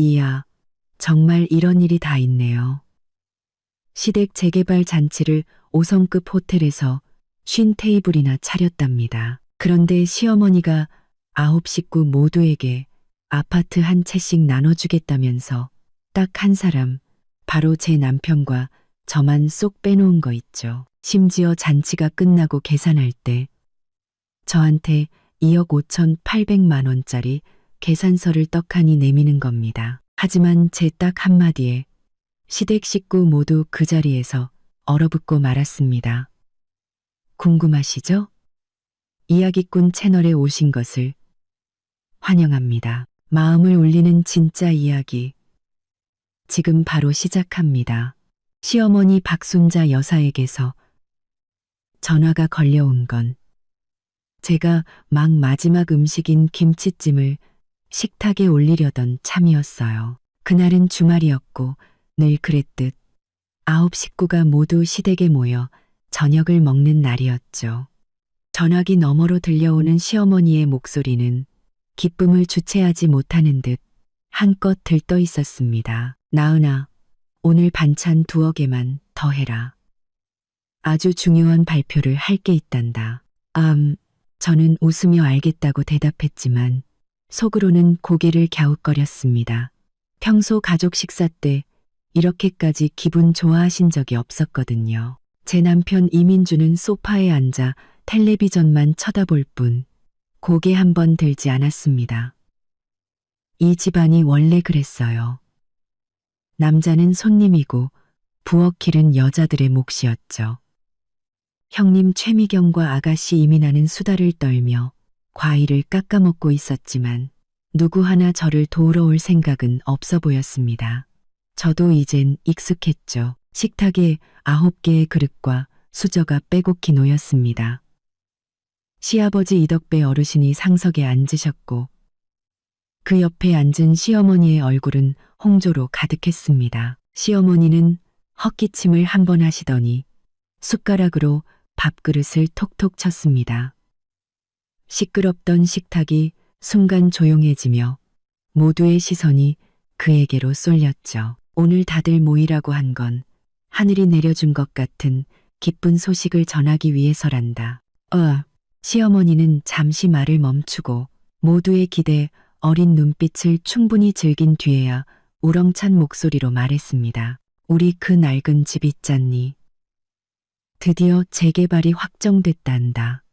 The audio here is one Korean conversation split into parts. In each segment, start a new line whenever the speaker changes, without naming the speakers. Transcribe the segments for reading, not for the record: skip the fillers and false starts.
이야, 정말 이런 일이 다 있네요. 시댁 재개발 잔치를 5성급 호텔에서 50테이블이나 차렸답니다. 그런데 시어머니가 9식구 모두에게 아파트 한 채씩 나눠주겠다면서 딱 한 사람, 바로 제 남편과 저만 쏙 빼놓은 거 있죠. 심지어 잔치가 끝나고 계산할 때 저한테 2억 5,800만 원짜리 계산서를 떡하니 내미는 겁니다. 하지만 제 딱 한마디에 시댁 식구 모두 그 자리에서 얼어붙고 말았습니다. 궁금하시죠? 이야기꾼 채널에 오신 것을 환영합니다. 마음을 울리는 진짜 이야기. 지금 바로 시작합니다. 시어머니 박순자 여사에게서 전화가 걸려온 건 제가 막 마지막 음식인 김치찜을 식탁에 올리려던 참이었어요. 그날은 주말이었고 늘 그랬듯 9식구가 모두 시댁에 모여 저녁을 먹는 날이었죠. 전화기 너머로 들려오는 시어머니의 목소리는 기쁨을 주체하지 못하는 듯 한껏 들떠 있었습니다. 나은아, 오늘 반찬 2억에만 더 해라. 아주 중요한 발표를 할 게 있단다. 저는 웃으며 알겠다고 대답했지만 속으로는 고개를 갸웃거렸습니다. 평소 가족 식사 때 이렇게까지 기분 좋아하신 적이 없었거든요. 제 남편 이민주는 소파에 앉아 텔레비전만 쳐다볼 뿐 고개 한번 들지 않았습니다. 이 집안이 원래 그랬어요. 남자는 손님이고 부엌 일은 여자들의 몫이었죠. 형님 최미경과 아가씨 이민아는 수다를 떨며 과일을 깎아먹고 있었지만 누구 하나 저를 도우러 올 생각은 없어 보였습니다. 저도 이젠 익숙했죠. 식탁에 9개의 그릇과 수저가 빼곡히 놓였습니다. 시아버지 이덕배 어르신이 상석에 앉으셨고 그 옆에 앉은 시어머니의 얼굴은 홍조로 가득했습니다. 시어머니는 헛기침을 한 번 하시더니 숟가락으로 밥그릇을 톡톡 쳤습니다. 시끄럽던 식탁이 순간 조용해지며 모두의 시선이 그에게로 쏠렸죠. 오늘 다들 모이라고 한 건 하늘이 내려준 것 같은 기쁜 소식을 전하기 위해서란다. 시어머니는 잠시 말을 멈추고 모두의 기대 어린 눈빛을 충분히 즐긴 뒤에야 우렁찬 목소리로 말했습니다. 우리 그 낡은 집 있잖니. 드디어 재개발이 확정됐단다.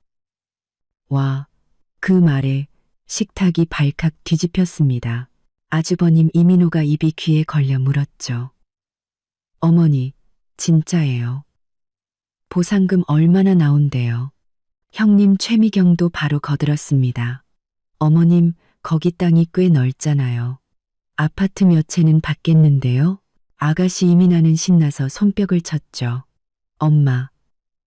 와, 그 말에 식탁이 발칵 뒤집혔습니다. 아주버님 이민호가 입이 귀에 걸려 물었죠. 어머니, 진짜예요. 보상금 얼마나 나온대요. 형님 최미경도 바로 거들었습니다. 어머님, 거기 땅이 꽤 넓잖아요. 아파트 몇 채는 받겠는데요? 아가씨 이민아는 신나서 손뼉을 쳤죠. 엄마,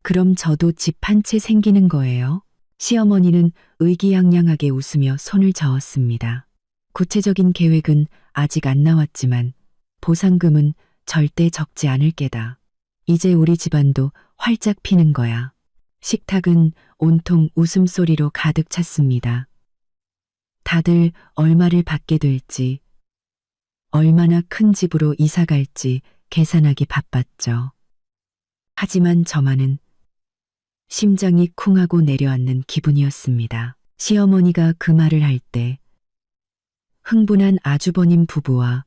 그럼 저도 집 한 채 생기는 거예요? 시어머니는 의기양양하게 웃으며 손을 저었습니다. 구체적인 계획은 아직 안 나왔지만 보상금은 절대 적지 않을 게다. 이제 우리 집안도 활짝 피는 거야. 식탁은 온통 웃음소리로 가득 찼습니다. 다들 얼마를 받게 될지, 얼마나 큰 집으로 이사 갈지 계산하기 바빴죠. 하지만 저만은 심장이 쿵하고 내려앉는 기분이었습니다. 시어머니가 그 말을 할 때 흥분한 아주버님 부부와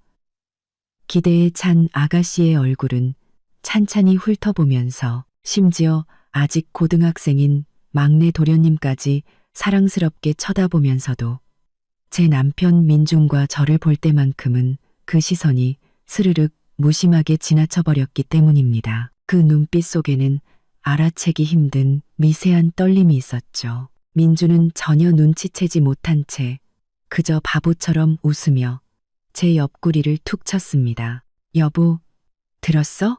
기대에 찬 아가씨의 얼굴은 찬찬히 훑어보면서 심지어 아직 고등학생인 막내 도련님까지 사랑스럽게 쳐다보면서도 제 남편 민중과 저를 볼 때만큼은 그 시선이 스르륵 무심하게 지나쳐버렸기 때문입니다. 그 눈빛 속에는 알아채기 힘든 미세한 떨림이 있었죠. 민주는 전혀 눈치채지 못한 채 그저 바보처럼 웃으며 제 옆구리를 툭 쳤습니다. 여보, 들었어?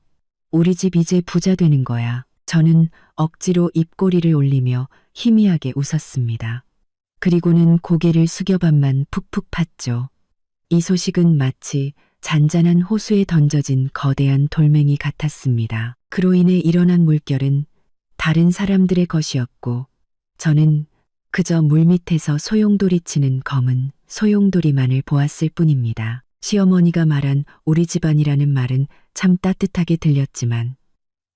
우리 집 이제 부자 되는 거야. 저는 억지로 입꼬리를 올리며 희미하게 웃었습니다. 그리고는 고개를 숙여반만 푹푹 팠죠. 이 소식은 마치 잔잔한 호수에 던져진 거대한 돌멩이 같았습니다. 그로 인해 일어난 물결은 다른 사람들의 것이었고 저는 그저 물밑에서 소용돌이 치는 검은 소용돌이만을 보았을 뿐입니다. 시어머니가 말한 우리 집안이라는 말은 참 따뜻하게 들렸지만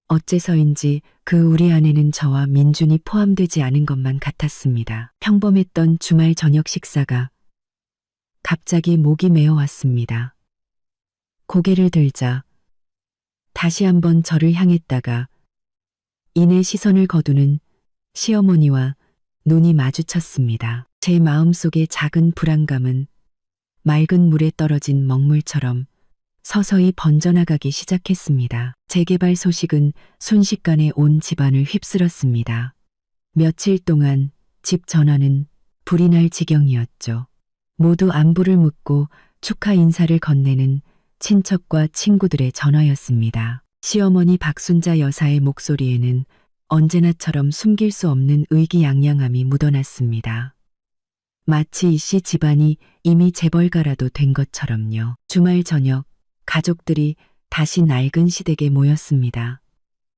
어째서인지 그 우리 안에는 저와 민준이 포함되지 않은 것만 같았습니다. 평범했던 주말 저녁 식사가 갑자기 목이 메어왔습니다. 고개를 들자 다시 한번 저를 향했다가 이내 시선을 거두는 시어머니와 눈이 마주쳤습니다. 제 마음속의 작은 불안감은 맑은 물에 떨어진 먹물처럼 서서히 번져나가기 시작했습니다. 재개발 소식은 순식간에 온 집안을 휩쓸었습니다. 며칠 동안 집 전화는 불이 날 지경이었죠. 모두 안부를 묻고 축하 인사를 건네는 친척과 친구들의 전화였습니다. 시어머니 박순자 여사의 목소리에는 언제나처럼 숨길 수 없는 의기양양함이 묻어났습니다. 마치 이 씨 집안이 이미 재벌가라도 된 것처럼요. 주말 저녁 가족들이 다시 낡은 시댁에 모였습니다.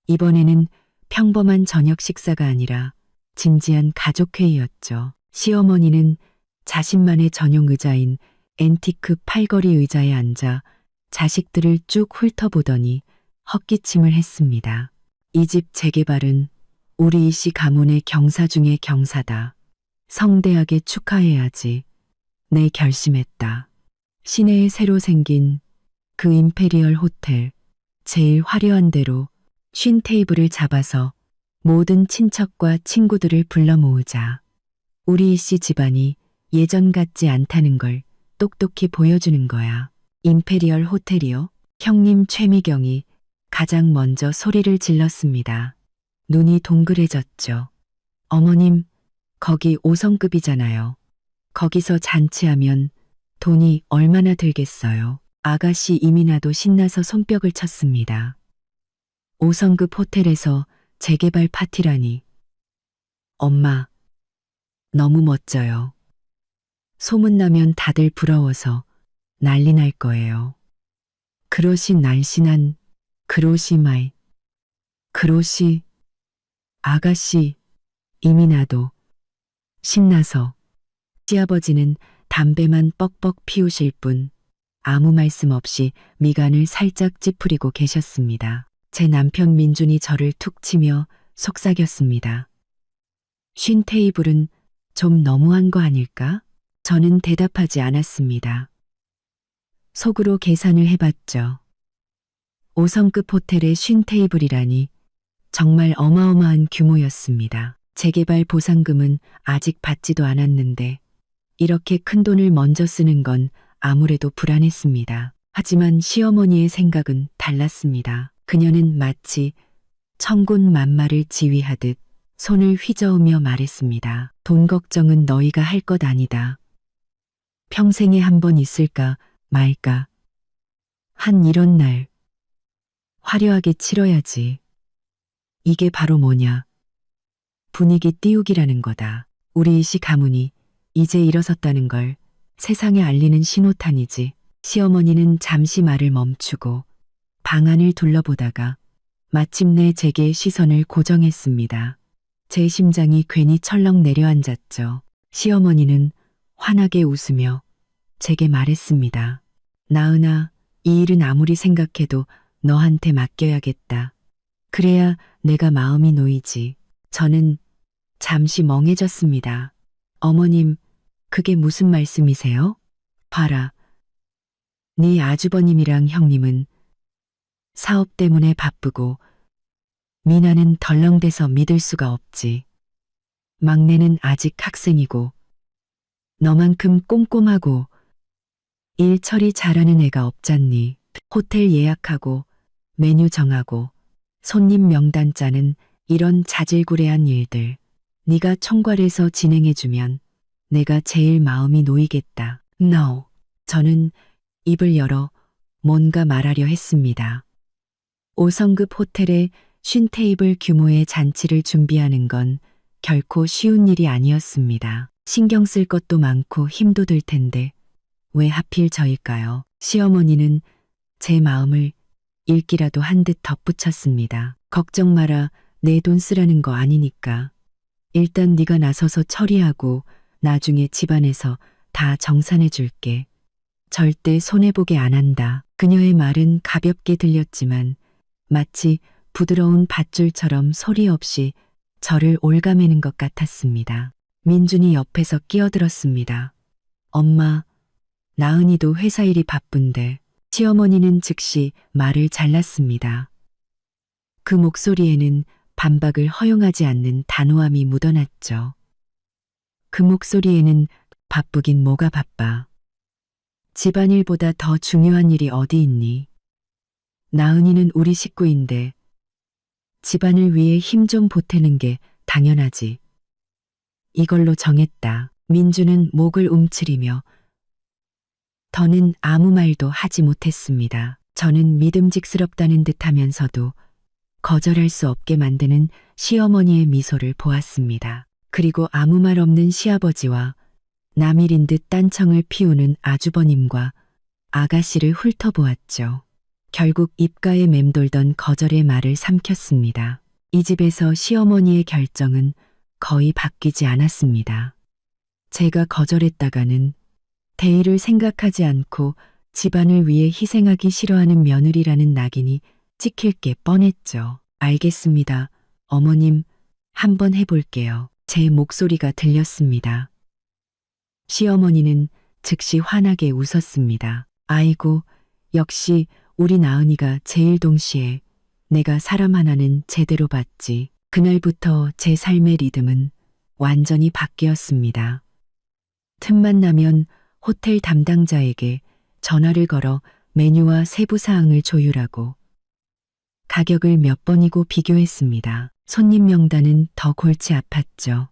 이번에는 평범한 저녁 식사가 아니라 진지한 가족회의였죠. 시어머니는 자신만의 전용 의자인 앤티크 팔걸이 의자에 앉아 자식들을 쭉 훑어보더니 헛기침을 했습니다. 이 집 재개발은 우리 이 씨 가문의 경사 중의 경사다. 성대하게 축하해야지. 내 결심했다. 시내에 새로 생긴 그 임페리얼 호텔 제일 화려한 데로 쉰 테이블을 잡아서 모든 친척과 친구들을 불러 모으자. 우리 이 씨 집안이 예전 같지 않다는 걸 똑똑히 보여주는 거야. 임페리얼 호텔이요? 형님 최미경이 가장 먼저 소리를 질렀습니다. 눈이 동그래졌죠. 어머님, 거기 5성급이잖아요. 거기서 잔치하면 돈이 얼마나 들겠어요. 아가씨 이민아도 신나서 손뼉을 쳤습니다. 5성급 호텔에서 재개발 파티라니. 엄마, 너무 멋져요. 소문나면 다들 부러워서 난리 날 거예요. 그러시 날씬한 그로시 마이. 그로시 아가씨 이민아도 신나서 시아버지는 담배만 뻑뻑 피우실 뿐 아무 말씀 없이 미간을 살짝 찌푸리고 계셨습니다. 제 남편 민준이 저를 툭 치며 속삭였습니다. 쉰 테이블은 좀 너무한 거 아닐까? 저는 대답하지 않았습니다. 속으로 계산을 해봤죠. 5성급 호텔의 쉰 테이블이라니 정말 어마어마한 규모였습니다. 재개발 보상금은 아직 받지도 않았는데 이렇게 큰 돈을 먼저 쓰는 건 아무래도 불안했습니다. 하지만 시어머니의 생각은 달랐습니다. 그녀는 마치 천군만마를 지휘하듯 손을 휘저으며 말했습니다. 돈 걱정은 너희가 할 것 아니다. 평생에 한 번 있을까 말까. 한 이런 날 화려하게 치러야지. 이게 바로 뭐냐. 분위기 띄우기라는 거다. 우리 이씨 가문이 이제 일어섰다는 걸 세상에 알리는 신호탄이지. 시어머니는 잠시 말을 멈추고 방안을 둘러보다가 마침내 제게 시선을 고정했습니다. 제 심장이 괜히 철렁 내려앉았죠. 시어머니는 환하게 웃으며 제게 말했습니다. 나은아, 이 일은 아무리 생각해도 너한테 맡겨야겠다. 그래야 내가 마음이 놓이지. 저는 잠시 멍해졌습니다. 어머님, 그게 무슨 말씀이세요? 봐라. 네 아주버님이랑 형님은 사업 때문에 바쁘고 미나는 덜렁대서 믿을 수가 없지. 막내는 아직 학생이고 너만큼 꼼꼼하고 일 처리 잘하는 애가 없잖니. 호텔 예약하고 메뉴 정하고 손님 명단 짜는 이런 자질구레한 일들. 네가 총괄해서 진행해주면 내가 제일 마음이 놓이겠다. No. 저는 입을 열어 뭔가 말하려 했습니다. 5성급 호텔에 쉰 테이블 규모의 잔치를 준비하는 건 결코 쉬운 일이 아니었습니다. 신경 쓸 것도 많고 힘도 들 텐데 왜 하필 저일까요? 시어머니는 제 마음을 읽기라도 한 듯 덧붙였습니다. 걱정 마라. 내 돈 쓰라는 거 아니니까. 일단 네가 나서서 처리하고 나중에 집안에서 다 정산해 줄게. 절대 손해보게 안 한다. 그녀의 말은 가볍게 들렸지만 마치 부드러운 밧줄처럼 소리 없이 저를 올가매는 것 같았습니다. 민준이 옆에서 끼어들었습니다. 엄마, 나은이도 회사 일이 바쁜데. 시어머니는 즉시 말을 잘랐습니다. 그 목소리에는 반박을 허용하지 않는 단호함이 묻어났죠. 그 목소리에는 바쁘긴 뭐가 바빠. 집안일보다 더 중요한 일이 어디 있니? 나은이는 우리 식구인데 집안을 위해 힘 좀 보태는 게 당연하지. 이걸로 정했다. 민주는 목을 움츠리며 더는 아무 말도 하지 못했습니다. 저는 믿음직스럽다는 듯 하면서도 거절할 수 없게 만드는 시어머니의 미소를 보았습니다. 그리고 아무 말 없는 시아버지와 남일인 듯 딴청을 피우는 아주버님과 아가씨를 훑어보았죠. 결국 입가에 맴돌던 거절의 말을 삼켰습니다. 이 집에서 시어머니의 결정은 거의 바뀌지 않았습니다. 제가 거절했다가는 대의를 생각하지 않고 집안을 위해 희생하기 싫어하는 며느리라는 낙인이 찍힐 게 뻔했죠. 알겠습니다. 어머님, 한번 해볼게요. 제 목소리가 들렸습니다. 시어머니는 즉시 환하게 웃었습니다. 아이고, 역시 우리 나은이가 제일 동시에 내가 사람 하나는 제대로 봤지. 그날부터 제 삶의 리듬은 완전히 바뀌었습니다. 틈만 나면 호텔 담당자에게 전화를 걸어 메뉴와 세부 사항을 조율하고 가격을 몇 번이고 비교했습니다. 손님 명단은 더 골치 아팠죠.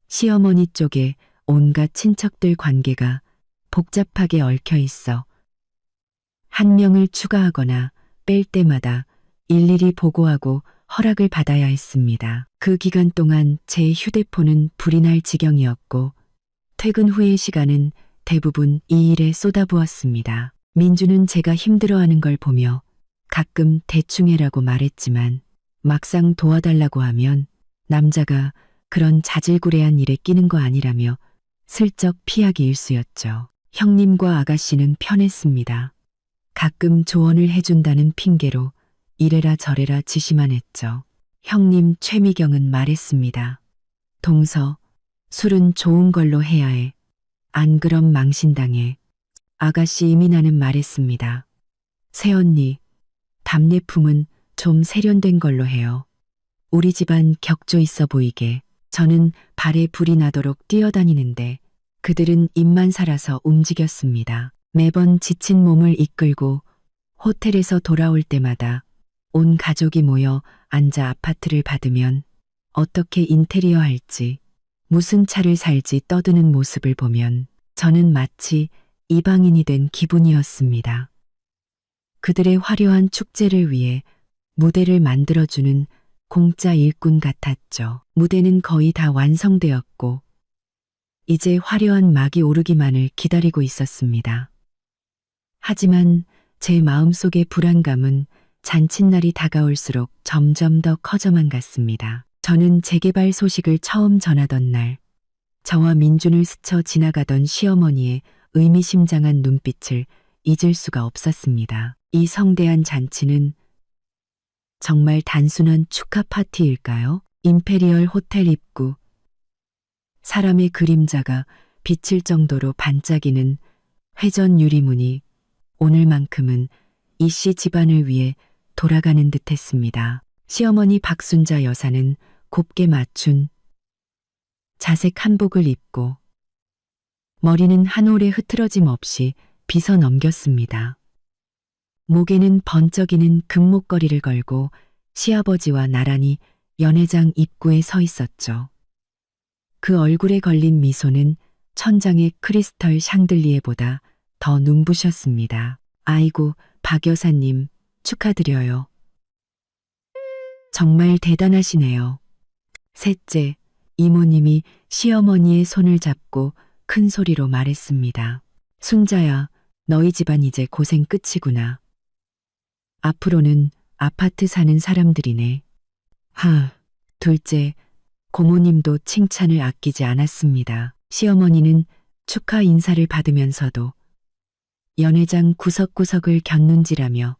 시어머니 쪽에 온갖 친척들 관계가 복잡하게 얽혀 있어 한 명을 추가하거나 뺄 때마다 일일이 보고하고 허락을 받아야 했습니다. 그 기간 동안 제 휴대폰은 불이 날 지경이었고 퇴근 후의 시간은 대부분 이 일에 쏟아부었습니다. 민주는 제가 힘들어하는 걸 보며 가끔 대충 해라고 말했지만 막상 도와달라고 하면 남자가 그런 자질구레한 일에 끼는 거 아니라며 슬쩍 피하기 일쑤였죠. 형님과 아가씨는 편했습니다. 가끔 조언을 해준다는 핑계로 이래라 저래라 지시만 했죠. 형님 최미경은 말했습니다. 동서, 술은 좋은 걸로 해야 해. 안 그럼 망신당해. 아가씨 이민아는 말했습니다. 새언니, 답례품은 좀 세련된 걸로 해요. 우리 집안 격조 있어 보이게. 저는 발에 불이 나도록 뛰어다니는데 그들은 입만 살아서 움직였습니다. 매번 지친 몸을 이끌고 호텔에서 돌아올 때마다 온 가족이 모여 앉아 아파트를 받으면 어떻게 인테리어 할지, 무슨 차를 살지 떠드는 모습을 보면 저는 마치 이방인이 된 기분이었습니다. 그들의 화려한 축제를 위해 무대를 만들어주는 공짜 일꾼 같았죠. 무대는 거의 다 완성되었고 이제 화려한 막이 오르기만을 기다리고 있었습니다. 하지만 제 마음속의 불안감은 잔칫날이 다가올수록 점점 더 커져만 갔습니다. 저는 재개발 소식을 처음 전하던 날 저와 민준을 스쳐 지나가던 시어머니의 의미심장한 눈빛을 잊을 수가 없었습니다. 이 성대한 잔치는 정말 단순한 축하 파티일까요? 임페리얼 호텔 입구. 사람의 그림자가 비칠 정도로 반짝이는 회전 유리문이 오늘만큼은 이씨 집안을 위해 돌아가는 듯했습니다. 시어머니 박순자 여사는 곱게 맞춘 자색 한복을 입고 머리는 한 올에 흐트러짐 없이 빗어 넘겼습니다. 목에는 번쩍이는 금목걸이를 걸고 시아버지와 나란히 연회장 입구에 서 있었죠. 그 얼굴에 걸린 미소는 천장의 크리스털 샹들리에보다 더 눈부셨습니다. 아이고, 박 여사님, 축하드려요. 정말 대단하시네요. 셋째, 이모님이 시어머니의 손을 잡고 큰 소리로 말했습니다. 순자야, 너희 집안 이제 고생 끝이구나. 앞으로는 아파트 사는 사람들이네. 둘째, 고모님도 칭찬을 아끼지 않았습니다. 시어머니는 축하 인사를 받으면서도 연회장 구석구석을 곁눈질하며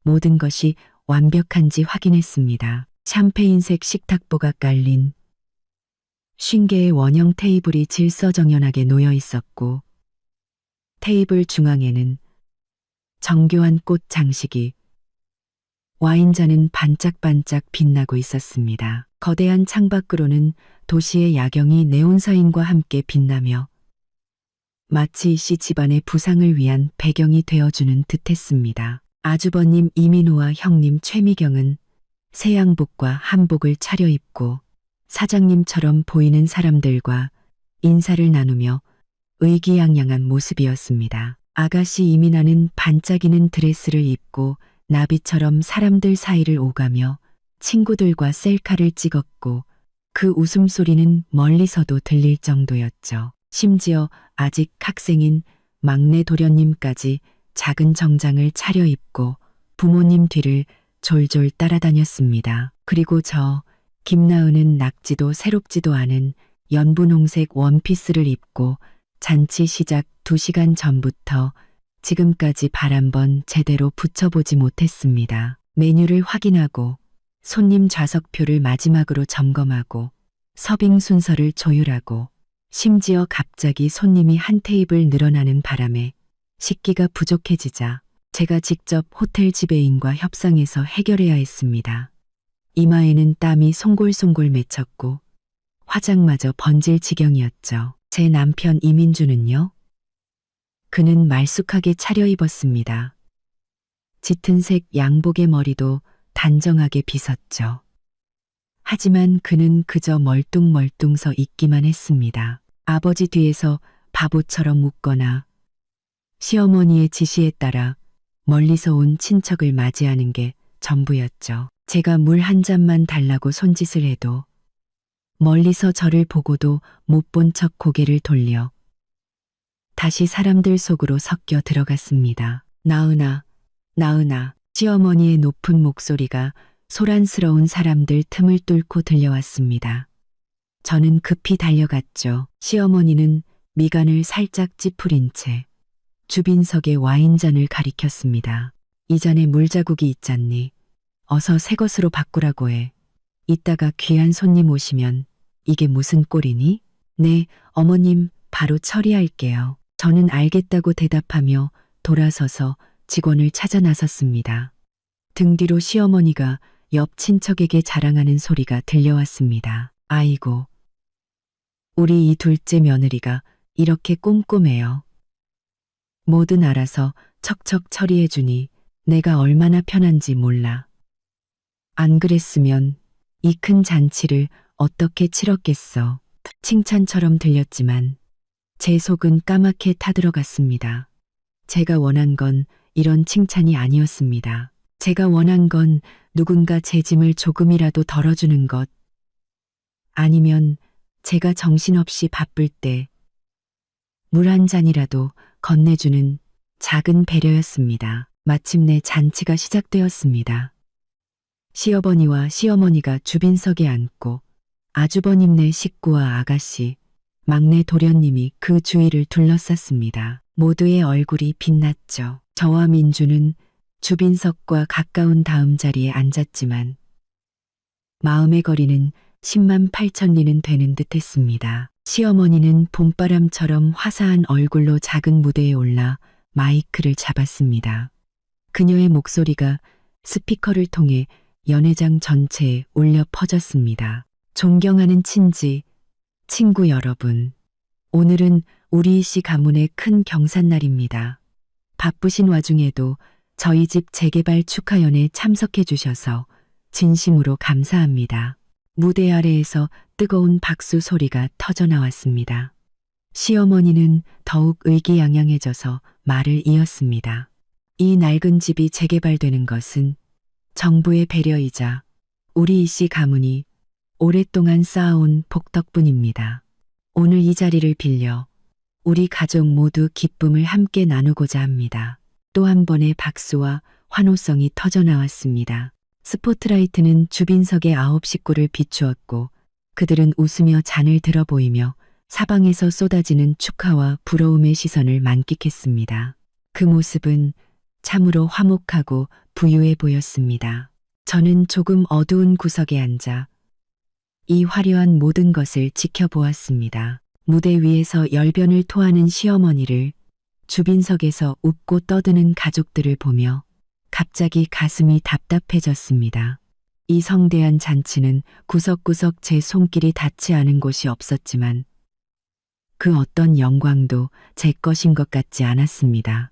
모든 것이 완벽한지 확인했습니다. 샴페인색 식탁보가 깔린 50개의 원형 테이블이 질서정연하게 놓여 있었고 테이블 중앙에는 정교한 꽃 장식이 와인잔은 반짝반짝 빛나고 있었습니다. 거대한 창밖으로는 도시의 야경이 네온사인과 함께 빛나며 마치 이씨 집안의 부상을 위한 배경이 되어주는 듯했습니다. 아주버님 이민호와 형님 최미경은 새 양복과 한복을 차려입고 사장님처럼 보이는 사람들과 인사를 나누며 의기양양한 모습이었습니다. 아가씨 이민아는 반짝이는 드레스를 입고 나비처럼 사람들 사이를 오가며 친구들과 셀카를 찍었고 그 웃음소리는 멀리서도 들릴 정도였죠. 심지어 아직 학생인 막내 도련님까지 작은 정장을 차려입고 부모님 뒤를 졸졸 따라다녔습니다. 그리고 저 김나은은 낙지도 새롭지도 않은 연분홍색 원피스를 입고 잔치 시작 2시간 전부터 지금까지 발 한 번 제대로 붙여보지 못했습니다. 메뉴를 확인하고 손님 좌석표를 마지막으로 점검하고 서빙 순서를 조율하고 심지어 갑자기 손님이 한 테이블 늘어나는 바람에 식기가 부족해지자 제가 직접 호텔 지배인과 협상해서 해결해야 했습니다. 이마에는 땀이 송골송골 맺혔고 화장마저 번질 지경이었죠. 제 남편 이민주는요? 그는 말쑥하게 차려입었습니다. 짙은색 양복의 머리도 단정하게 빗었죠. 하지만 그는 그저 멀뚱멀뚱 서 있기만 했습니다. 아버지 뒤에서 바보처럼 웃거나 시어머니의 지시에 따라 멀리서 온 친척을 맞이하는 게 전부였죠. 제가 물 한 잔만 달라고 손짓을 해도 멀리서 저를 보고도 못 본 척 고개를 돌려 다시 사람들 속으로 섞여 들어갔습니다. 나은아, 나은아. 시어머니의 높은 목소리가 소란스러운 사람들 틈을 뚫고 들려왔습니다. 저는 급히 달려갔죠. 시어머니는 미간을 살짝 찌푸린 채 주빈석의 와인잔을 가리켰습니다. 이 잔에 물자국이 있잖니. 어서 새 것으로 바꾸라고 해. 이따가 귀한 손님 오시면 이게 무슨 꼴이니? 네, 어머님, 바로 처리할게요. 저는 알겠다고 대답하며 돌아서서 직원을 찾아 나섰습니다. 등 뒤로 시어머니가 옆 친척에게 자랑하는 소리가 들려왔습니다. 아이고, 우리 이 둘째 며느리가 이렇게 꼼꼼해요. 뭐든 알아서 척척 처리해주니 내가 얼마나 편한지 몰라. 안 그랬으면 이 큰 잔치를 어떻게 치렀겠어. 칭찬처럼 들렸지만 제 속은 까맣게 타들어갔습니다. 제가 원한 건 이런 칭찬이 아니었습니다. 제가 원한 건 누군가 제 짐을 조금이라도 덜어주는 것, 아니면 제가 정신없이 바쁠 때 물 한 잔이라도 건네주는 작은 배려였습니다. 마침내 잔치가 시작되었습니다. 시어머니와 시어머니가 주빈석에 앉고 아주버님네 식구와 아가씨, 막내 도련님이 그 주위를 둘러쌌습니다. 모두의 얼굴이 빛났죠. 저와 민주는 주빈석과 가까운 다음 자리에 앉았지만 마음의 거리는 10만 8천 리는 되는 듯했습니다. 시어머니는 봄바람처럼 화사한 얼굴로 작은 무대에 올라 마이크를 잡았습니다. 그녀의 목소리가 스피커를 통해 연회장 전체에 울려 퍼졌습니다. 존경하는 친지, 친구 여러분, 오늘은 우리 씨 가문의 큰 경산날입니다. 바쁘신 와중에도 저희 집 재개발 축하연에 참석해 주셔서 진심으로 감사합니다. 무대 아래에서 뜨거운 박수 소리가 터져 나왔습니다. 시어머니는 더욱 의기양양해져서 말을 이었습니다. 이 낡은 집이 재개발되는 것은 정부의 배려이자 우리 이씨 가문이 오랫동안 쌓아온 복 덕분입니다. 오늘 이 자리를 빌려 우리 가족 모두 기쁨을 함께 나누고자 합니다. 또 한 번의 박수와 환호성이 터져 나왔습니다. 스포트라이트는 주빈석의 9 식구를 비추었고 그들은 웃으며 잔을 들어 보이며 사방에서 쏟아지는 축하와 부러움의 시선을 만끽했습니다. 그 모습은 참으로 화목하고 부유해 보였습니다. 저는 조금 어두운 구석에 앉아 이 화려한 모든 것을 지켜보았습니다. 무대 위에서 열변을 토하는 시어머니를, 주빈석에서 웃고 떠드는 가족들을 보며 갑자기 가슴이 답답해졌습니다. 이 성대한 잔치는 구석구석 제 손길이 닿지 않은 곳이 없었지만 그 어떤 영광도 제 것인 것 같지 않았습니다.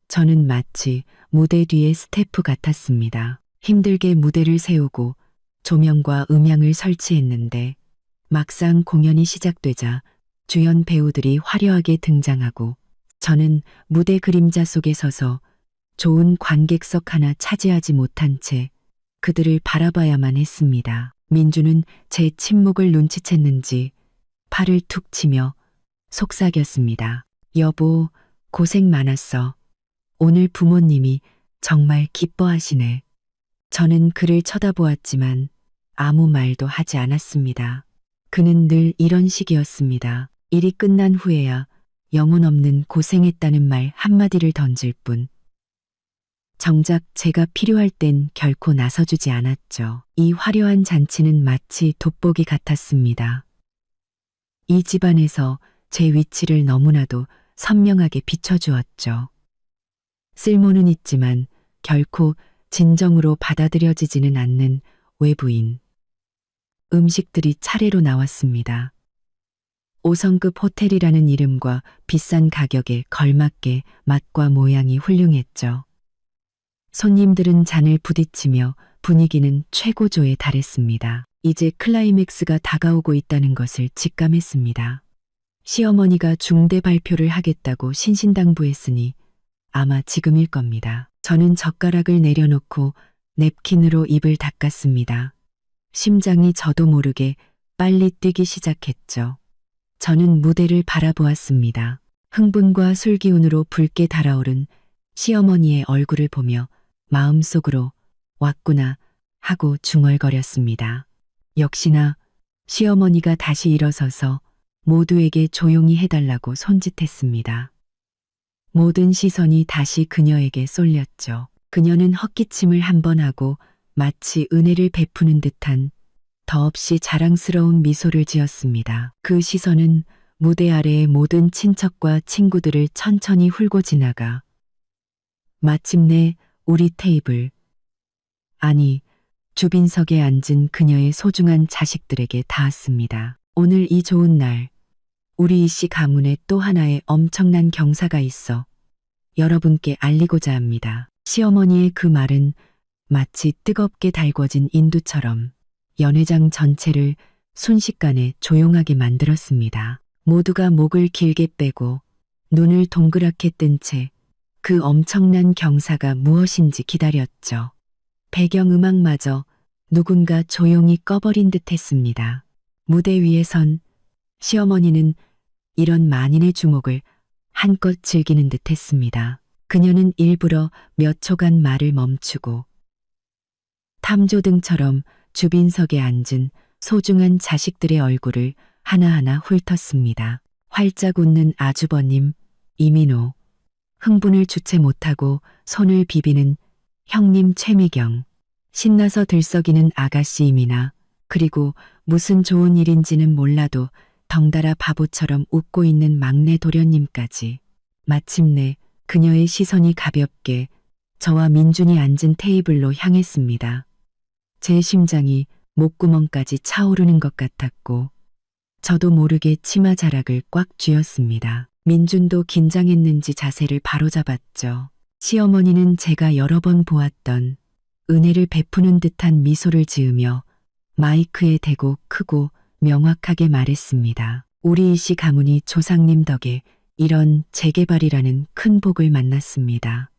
저는 마치 무대 뒤의 스태프 같았습니다. 힘들게 무대를 세우고 조명과 음향을 설치했는데 막상 공연이 시작되자 주연 배우들이 화려하게 등장하고 저는 무대 그림자 속에 서서 좋은 관객석 하나 차지하지 못한 채 그들을 바라봐야만 했습니다. 민주는 제 침묵을 눈치챘는지 팔을 툭 치며 속삭였습니다. 여보, 고생 많았어. 오늘 부모님이 정말 기뻐하시네. 저는 그를 쳐다보았지만 아무 말도 하지 않았습니다. 그는 늘 이런 식이었습니다. 일이 끝난 후에야 영혼 없는 고생했다는 말 한마디를 던질 뿐 정작 제가 필요할 땐 결코 나서주지 않았죠. 이 화려한 잔치는 마치 돋보기 같았습니다. 이 집안에서 제 위치를 너무나도 선명하게 비춰주었죠. 쓸모는 있지만 결코 진정으로 받아들여지지는 않는 외부인. 음식들이 차례로 나왔습니다. 5성급 호텔이라는 이름과 비싼 가격에 걸맞게 맛과 모양이 훌륭했죠. 손님들은 잔을 부딪히며 분위기는 최고조에 달했습니다. 이제 클라이맥스가 다가오고 있다는 것을 직감했습니다. 시어머니가 중대 발표를 하겠다고 신신당부했으니 아마 지금일 겁니다. 저는 젓가락을 내려놓고 냅킨으로 입을 닦았습니다. 심장이 저도 모르게 빨리 뛰기 시작했죠. 저는 무대를 바라보았습니다. 흥분과 술기운으로 붉게 달아오른 시어머니의 얼굴을 보며 마음속으로 왔구나 하고 중얼거렸습니다. 역시나 시어머니가 다시 일어서서 모두에게 조용히 해달라고 손짓했습니다. 모든 시선이 다시 그녀에게 쏠렸죠. 그녀는 헛기침을 한 번 하고 마치 은혜를 베푸는 듯한 더없이 자랑스러운 미소를 지었습니다. 그 시선은 무대 아래의 모든 친척과 친구들을 천천히 훑고 지나가 마침내 우리 테이블, 아니 주빈석에 앉은 그녀의 소중한 자식들에게 닿았습니다. 오늘 이 좋은 날, 우리 이씨 가문에 또 하나의 엄청난 경사가 있어 여러분께 알리고자 합니다. 시어머니의 그 말은 마치 뜨겁게 달궈진 인두처럼 연회장 전체를 순식간에 조용하게 만들었습니다. 모두가 목을 길게 빼고 눈을 동그랗게 뜬 채 그 엄청난 경사가 무엇인지 기다렸죠. 배경음악마저 누군가 조용히 꺼버린 듯 했습니다. 무대 위에 선 시어머니는 이런 만인의 주목을 한껏 즐기는 듯 했습니다. 그녀는 일부러 몇 초간 말을 멈추고 탐조등처럼 주빈석에 앉은 소중한 자식들의 얼굴을 하나하나 훑었습니다. 활짝 웃는 아주버님, 이민호, 흥분을 주체 못하고 손을 비비는 형님 최미경, 신나서 들썩이는 아가씨 이민아, 그리고 무슨 좋은 일인지는 몰라도 덩달아 바보처럼 웃고 있는 막내 도련님까지. 마침내 그녀의 시선이 가볍게 저와 민준이 앉은 테이블로 향했습니다. 제 심장이 목구멍까지 차오르는 것 같았고 저도 모르게 치마 자락을 꽉 쥐었습니다. 민준도 긴장했는지 자세를 바로잡았죠. 시어머니는 제가 여러 번 보았던 은혜를 베푸는 듯한 미소를 지으며 마이크에 대고 크고 명확하게 말했습니다. 우리 이씨 가문이 조상님 덕에 이런 재개발이라는 큰 복을 만났습니다.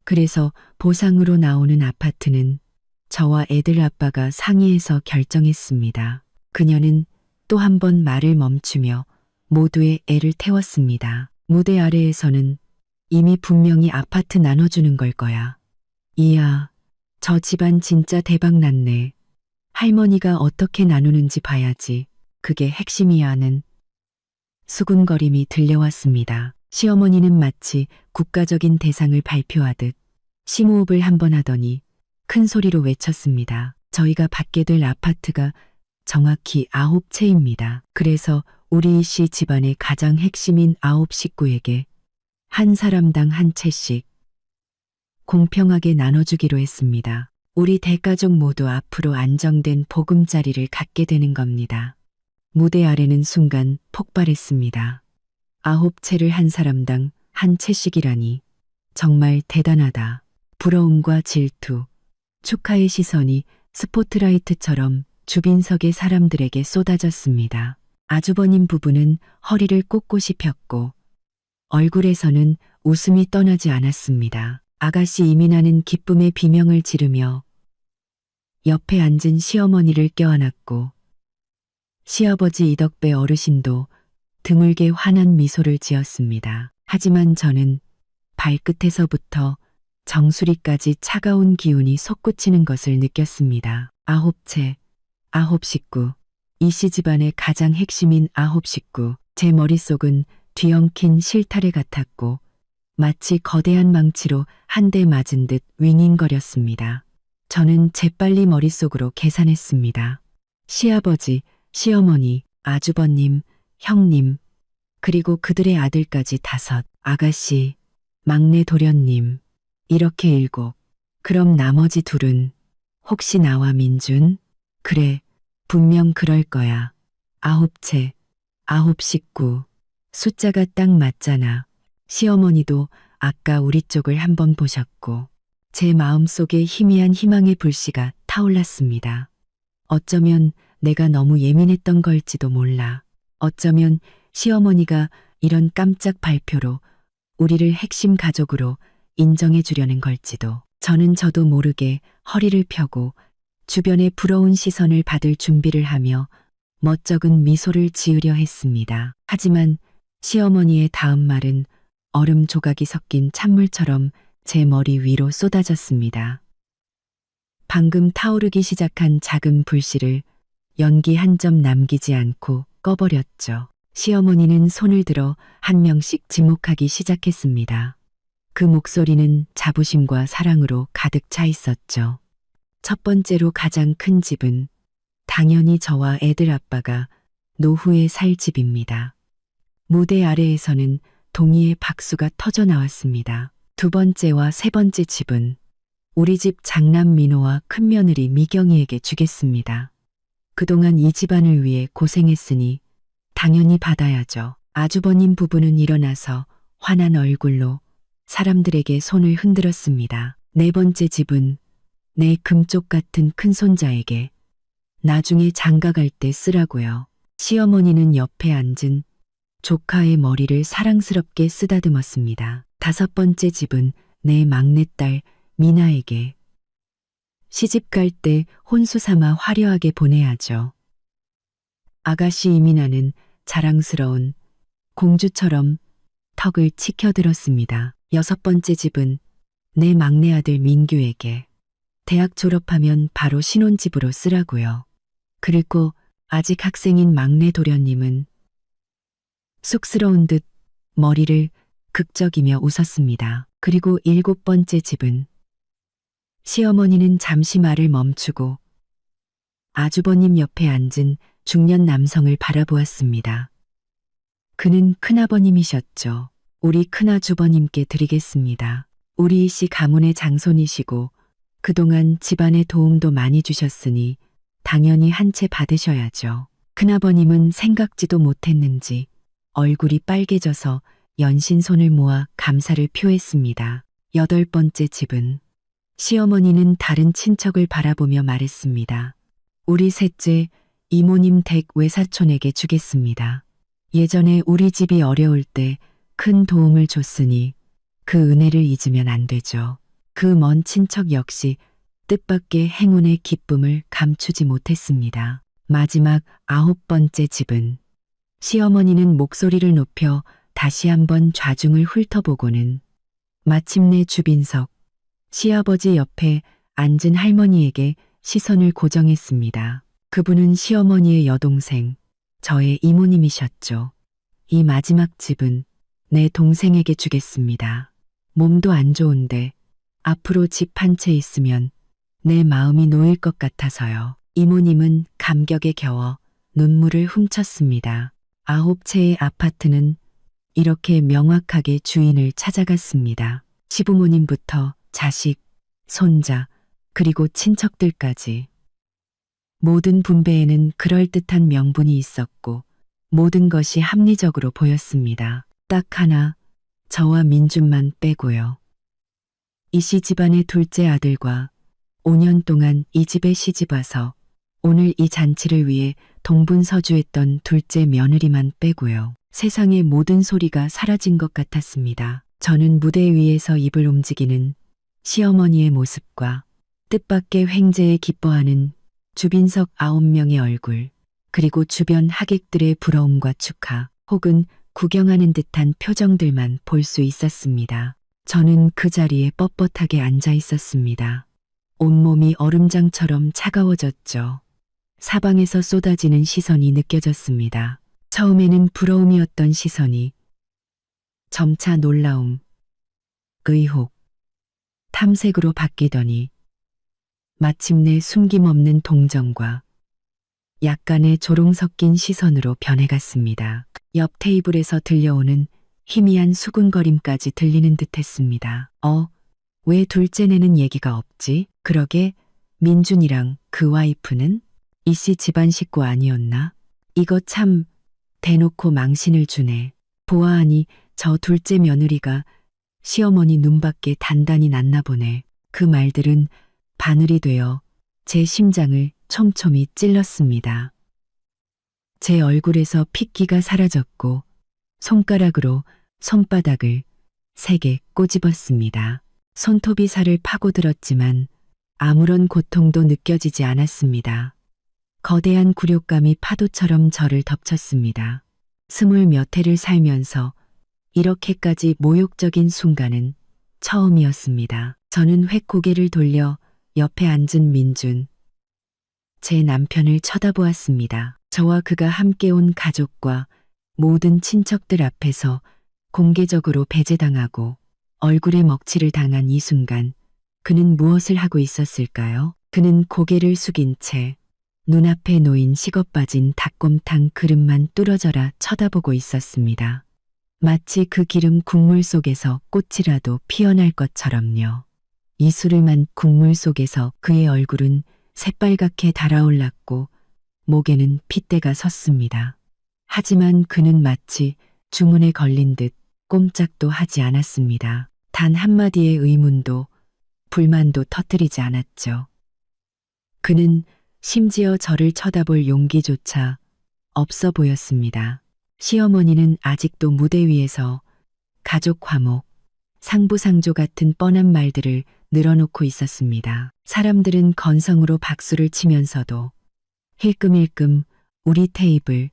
그래서 보상으로 나오는 아파트는 저와 애들 아빠가 상의해서 결정했습니다. 그녀는 또 한 번 말을 멈추며 모두의 애를 태웠습니다. 무대 아래에서는 이미 분명히 아파트 나눠주는 걸 거야. 이야, 저 집안 진짜 대박 났네. 할머니가 어떻게 나누는지 봐야지. 그게 핵심이야 하는 수군거림이 들려왔습니다. 시어머니는 마치 국가적인 대상을 발표하듯 심호흡을 한 번 하더니 큰 소리로 외쳤습니다. 저희가 받게 될 아파트가 정확히 9채입니다. 그래서 우리 씨 집안의 가장 핵심인 9식구에게 한 사람당 한 채씩 공평하게 나눠주기로 했습니다. 우리 대가족 모두 앞으로 안정된 보금자리를 갖게 되는 겁니다. 무대 아래는 순간 폭발했습니다. 9채를 한 사람당 한 채씩이라니 정말 대단하다. 부러움과 질투, 축하의 시선이 스포트라이트처럼 주빈석의 사람들에게 쏟아졌습니다. 아주버님 부부는 허리를 꼿꼿이 폈고 얼굴에서는 웃음이 떠나지 않았습니다. 아가씨 이민아는 기쁨의 비명을 지르며 옆에 앉은 시어머니를 껴안았고 시아버지 이덕배 어르신도 드물게 환한 미소를 지었습니다. 하지만 저는 발끝에서부터 정수리까지 차가운 기운이 솟구치는 것을 느꼈습니다. 9채, 9식구, 이씨 집안의 가장 핵심인 9식구. 제 머릿속은 뒤엉킨 실타래 같았고 마치 거대한 망치로 한 대 맞은 듯 윙윙거렸습니다. 저는 재빨리 머릿속으로 계산했습니다. 시아버지, 시어머니, 아주버님, 형님, 그리고 그들의 아들까지 5, 아가씨, 막내 도련님, 이렇게 7. 그럼 나머지 2은 혹시 나와 민준? 그래, 분명 그럴 거야. 9채, 9식구. 숫자가 딱 맞잖아. 시어머니도 아까 우리 쪽을 한번 보셨고 제 마음속에 희미한 희망의 불씨가 타올랐습니다. 어쩌면 내가 너무 예민했던 걸지도 몰라. 어쩌면 시어머니가 이런 깜짝 발표로 우리를 핵심 가족으로 인정해 주려는 걸지도. 저는 저도 모르게 허리를 펴고 주변의 부러운 시선을 받을 준비를 하며 멋쩍은 미소를 지으려 했습니다. 하지만 시어머니의 다음 말은 얼음 조각이 섞인 찬물처럼 제 머리 위로 쏟아졌습니다. 방금 타오르기 시작한 작은 불씨를 연기 한 점 남기지 않고 꺼버렸죠. 시어머니는 손을 들어 한 명씩 지목하기 시작했습니다. 그 목소리는 자부심과 사랑으로 가득 차 있었죠. 첫 번째로 가장 큰 집은 당연히 저와 애들 아빠가 노후에 살 집입니다. 무대 아래에서는 동의의 박수가 터져 나왔습니다. 두 번째와 세 번째 집은 우리 집 장남 민호와 큰며느리 미경이에게 주겠습니다. 그동안 이 집안을 위해 고생했으니 당연히 받아야죠. 아주버님 부부는 일어나서 환한 얼굴로 사람들에게 손을 흔들었습니다. 네 번째 집은 내 금쪽 같은 큰손자에게 나중에 장가갈 때 쓰라고요. 시어머니는 옆에 앉은 조카의 머리를 사랑스럽게 쓰다듬었습니다. 다섯 번째 집은 내 막내딸 미나에게 시집 갈 때 혼수 삼아 화려하게 보내야죠. 아가씨 이민아는 자랑스러운 공주처럼 턱을 치켜들었습니다. 여섯 번째 집은 내 막내 아들 민규에게 대학 졸업하면 바로 신혼집으로 쓰라고요. 그리고 아직 학생인 막내 도련님은 쑥스러운 듯 머리를 극적이며 웃었습니다. 그리고 일곱 번째 집은 시어머니는 잠시 말을 멈추고 아주버님 옆에 앉은 중년 남성을 바라보았습니다. 그는 큰아버님이셨죠. 우리 큰아주버님께 드리겠습니다. 우리 이씨 가문의 장손이시고 그동안 집안에 도움도 많이 주셨으니 당연히 한 채 받으셔야죠. 큰아버님은 생각지도 못했는지 얼굴이 빨개져서 연신 손을 모아 감사를 표했습니다. 여덟 번째 집은 시어머니는 다른 친척을 바라보며 말했습니다. 우리 셋째 이모님 댁 외사촌에게 주겠습니다. 예전에 우리 집이 어려울 때 큰 도움을 줬으니 그 은혜를 잊으면 안 되죠. 그 먼 친척 역시 뜻밖의 행운의 기쁨을 감추지 못했습니다. 마지막 아홉 번째 집은 시어머니는 목소리를 높여 다시 한번 좌중을 훑어보고는 마침내 주빈석, 시아버지 옆에 앉은 할머니에게 시선을 고정했습니다. 그분은 시어머니의 여동생, 저의 이모님이셨죠. 이 마지막 집은 내 동생에게 주겠습니다. 몸도 안 좋은데 앞으로 집 한 채 있으면 내 마음이 놓일 것 같아서요. 이모님은 감격에 겨워 눈물을 훔쳤습니다. 9채의 아파트는 이렇게 명확하게 주인을 찾아갔습니다. 시부모님부터 자식, 손자, 그리고 친척들까지. 모든 분배에는 그럴듯한 명분이 있었고 모든 것이 합리적으로 보였습니다. 딱 하나, 저와 민준만 빼고요. 이씨 집안의 둘째 아들과 5년 동안 이 집에 시집와서 오늘 이 잔치를 위해 동분서주했던 둘째 며느리만 빼고요. 세상의 모든 소리가 사라진 것 같았습니다. 저는 무대 위에서 입을 움직이는 시어머니의 모습과 뜻밖의 횡재에 기뻐하는 주빈석 9명의 얼굴, 그리고 주변 하객들의 부러움과 축하, 혹은 구경하는 듯한 표정들만 볼 수 있었습니다. 저는 그 자리에 뻣뻣하게 앉아 있었습니다. 온몸이 얼음장처럼 차가워졌죠. 사방에서 쏟아지는 시선이 느껴졌습니다. 처음에는 부러움이었던 시선이 점차 놀라움, 의혹, 탐색으로 바뀌더니 마침내 숨김없는 동정과 약간의 조롱 섞인 시선으로 변해갔습니다. 옆 테이블에서 들려오는 희미한 수군거림까지 들리는 듯했습니다. 왜 둘째내는 얘기가 없지? 그러게 민준이랑 그 와이프는? 이씨 집안 식구 아니었나? 이거 참 대놓고 망신을 주네. 보아하니 저 둘째 며느리가 시어머니 눈밖에 단단히 났나 보네. 그 말들은 바늘이 되어 제 심장을 촘촘히 찔렀습니다. 제 얼굴에서 핏기가 사라졌고 손가락으로 손바닥을 세게 꼬집었습니다. 손톱이 살을 파고들었지만 아무런 고통도 느껴지지 않았습니다. 거대한 굴욕감이 파도처럼 저를 덮쳤습니다. 20몇 해를 살면서 이렇게까지 모욕적인 순간은 처음이었습니다. 저는 획 고개를 돌려 옆에 앉은 민준, 제 남편을 쳐다보았습니다. 저와 그가 함께 온 가족과 모든 친척들 앞에서 공개적으로 배제당하고 얼굴에 먹칠을 당한 이 순간 그는 무엇을 하고 있었을까요? 그는 고개를 숙인 채 눈앞에 놓인 식어빠진 닭곰탕 그릇만 뚫어져라 쳐다보고 있었습니다. 마치 그 기름 국물 속에서 꽃이라도 피어날 것처럼요. 이수르만 국물 속에서 그의 얼굴은 새빨갛게 달아올랐고 목에는 핏대가 섰습니다. 하지만 그는 마치 주문에 걸린 듯 꼼짝도 하지 않았습니다. 단 한마디의 의문도 불만도 터뜨리지 않았죠. 그는 심지어 저를 쳐다볼 용기조차 없어 보였습니다. 시어머니는 아직도 무대 위에서 가족 화목, 상부상조 같은 뻔한 말들을 늘어놓고 있었습니다. 사람들은 건성으로 박수를 치면서도 힐끔힐끔 우리 테이블,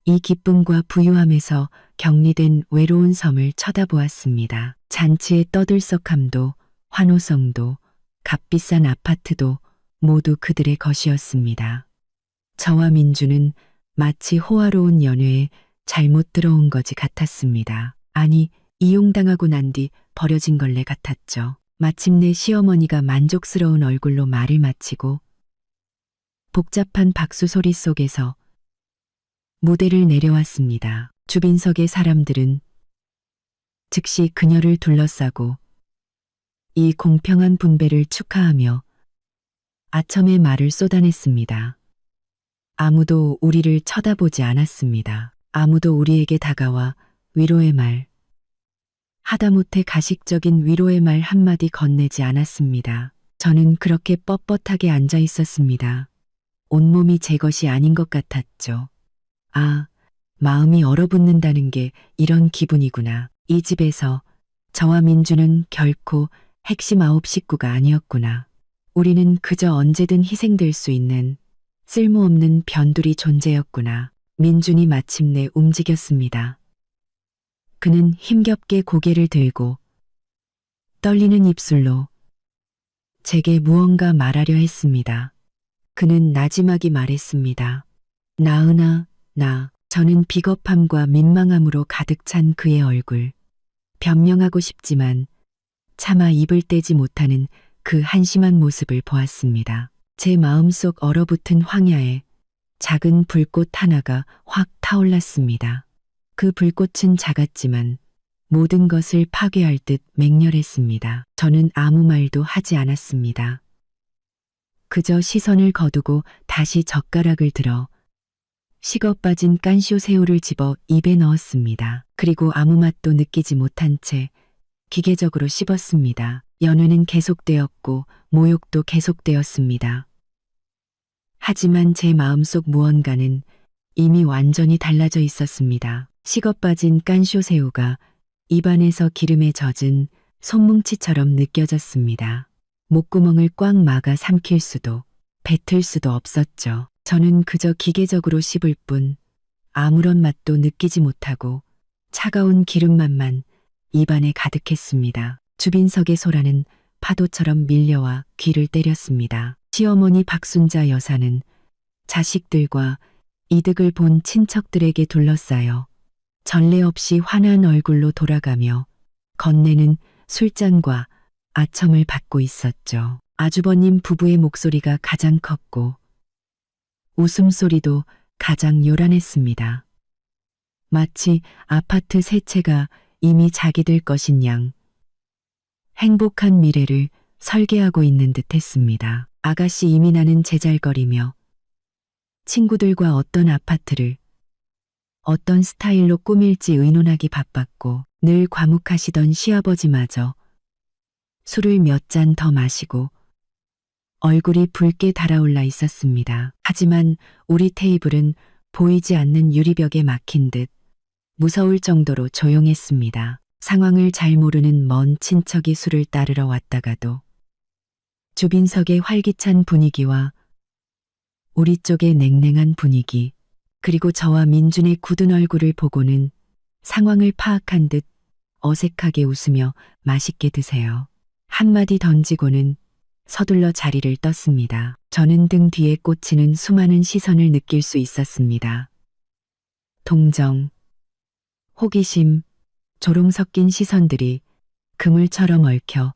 이 기쁨과 부유함에서 격리된 외로운 섬을 쳐다보았습니다. 잔치의 떠들썩함도 환호성도 값비싼 아파트도 모두 그들의 것이었습니다. 저와 민주는 마치 호화로운 연회에 잘못 들어온 거지 같았습니다. 아니, 이용당하고 난 뒤 버려진 걸레 같았죠. 마침내 시어머니가 만족스러운 얼굴로 말을 마치고 복잡한 박수 소리 속에서 무대를 내려왔습니다. 주빈석의 사람들은 즉시 그녀를 둘러싸고 이 공평한 분배를 축하하며 아첨의 말을 쏟아냈습니다. 아무도 우리를 쳐다보지 않았습니다. 아무도 우리에게 다가와 위로의 말, 하다못해 가식적인 위로의 말 한마디 건네지 않았습니다. 저는 그렇게 뻣뻣하게 앉아 있었습니다. 온몸이 제 것이 아닌 것 같았죠. 아, 마음이 얼어붙는다는 게 이런 기분이구나. 이 집에서 저와 민주는 결코 핵심 9 식구가 아니었구나. 우리는 그저 언제든 희생될 수 있는 쓸모없는 변두리 존재였구나. 민준이 마침내 움직였습니다. 그는 힘겹게 고개를 들고 떨리는 입술로 제게 무언가 말하려 했습니다. 그는 나지막이 말했습니다. 나은아, 나 저는 비겁함과 민망함으로 가득 찬 그의 얼굴. 변명하고 싶지만 차마 입을 떼지 못하는 그 한심한 모습을 보았습니다. 제 마음속 얼어붙은 황야에 작은 불꽃 하나가 확 타올랐습니다. 그 불꽃은 작았지만 모든 것을 파괴할 듯 맹렬했습니다. 저는 아무 말도 하지 않았습니다. 그저 시선을 거두고 다시 젓가락을 들어 식어 빠진 깐쇼 새우를 집어 입에 넣었습니다. 그리고 아무 맛도 느끼지 못한 채 기계적으로 씹었습니다. 연회는 계속되었고 모욕도 계속되었습니다. 하지만 제 마음속 무언가는 이미 완전히 달라져 있었습니다. 식어 빠진 깐쇼 새우가 입안에서 기름에 젖은 손뭉치처럼 느껴졌습니다. 목구멍을 꽉 막아 삼킬 수도 뱉을 수도 없었죠. 저는 그저 기계적으로 씹을 뿐 아무런 맛도 느끼지 못하고 차가운 기름맛만 입안에 가득했습니다. 주빈석의 소라는 파도처럼 밀려와 귀를 때렸습니다. 시어머니 박순자 여사는 자식들과 이득을 본 친척들에게 둘러싸여 전례 없이 환한 얼굴로 돌아가며 건네는 술잔과 아첨을 받고 있었죠. 아주버님 부부의 목소리가 가장 컸고 웃음소리도 가장 요란했습니다. 마치 아파트 세 채가 이미 자기들 것인 양 행복한 미래를 설계하고 있는 듯 했습니다. 아가씨 이민아는 제잘거리며 친구들과 어떤 아파트를 어떤 스타일로 꾸밀지 의논하기 바빴고 늘 과묵하시던 시아버지마저 술을 몇 잔 더 마시고 얼굴이 붉게 달아올라 있었습니다. 하지만 우리 테이블은 보이지 않는 유리벽에 막힌 듯 무서울 정도로 조용했습니다. 상황을 잘 모르는 먼 친척이 술을 따르러 왔다가도 주빈석의 활기찬 분위기와 우리 쪽의 냉랭한 분위기, 그리고 저와 민준의 굳은 얼굴을 보고는 상황을 파악한 듯 어색하게 웃으며 맛있게 드세요. 한마디 던지고는 서둘러 자리를 떴습니다. 저는 등 뒤에 꽂히는 수많은 시선을 느낄 수 있었습니다. 동정, 호기심, 조롱 섞인 시선들이 그물처럼 얽혀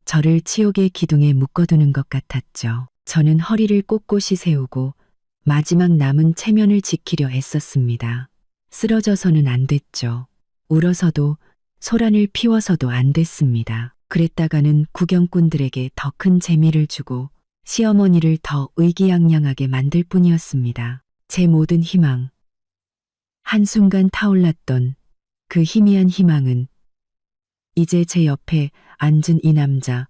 저를 치욕의 기둥에 묶어두는 것 같았죠. 저는 허리를 꼿꼿이 세우고 마지막 남은 체면을 지키려 애썼습니다. 쓰러져서는 안 됐죠. 울어서도 소란을 피워서도 안 됐습니다. 그랬다가는 구경꾼들에게 더 큰 재미를 주고 시어머니를 더 의기양양하게 만들 뿐이었습니다. 제 모든 희망, 한순간 타올랐던 그 희미한 희망은 이제 제 옆에 앉은 이 남자,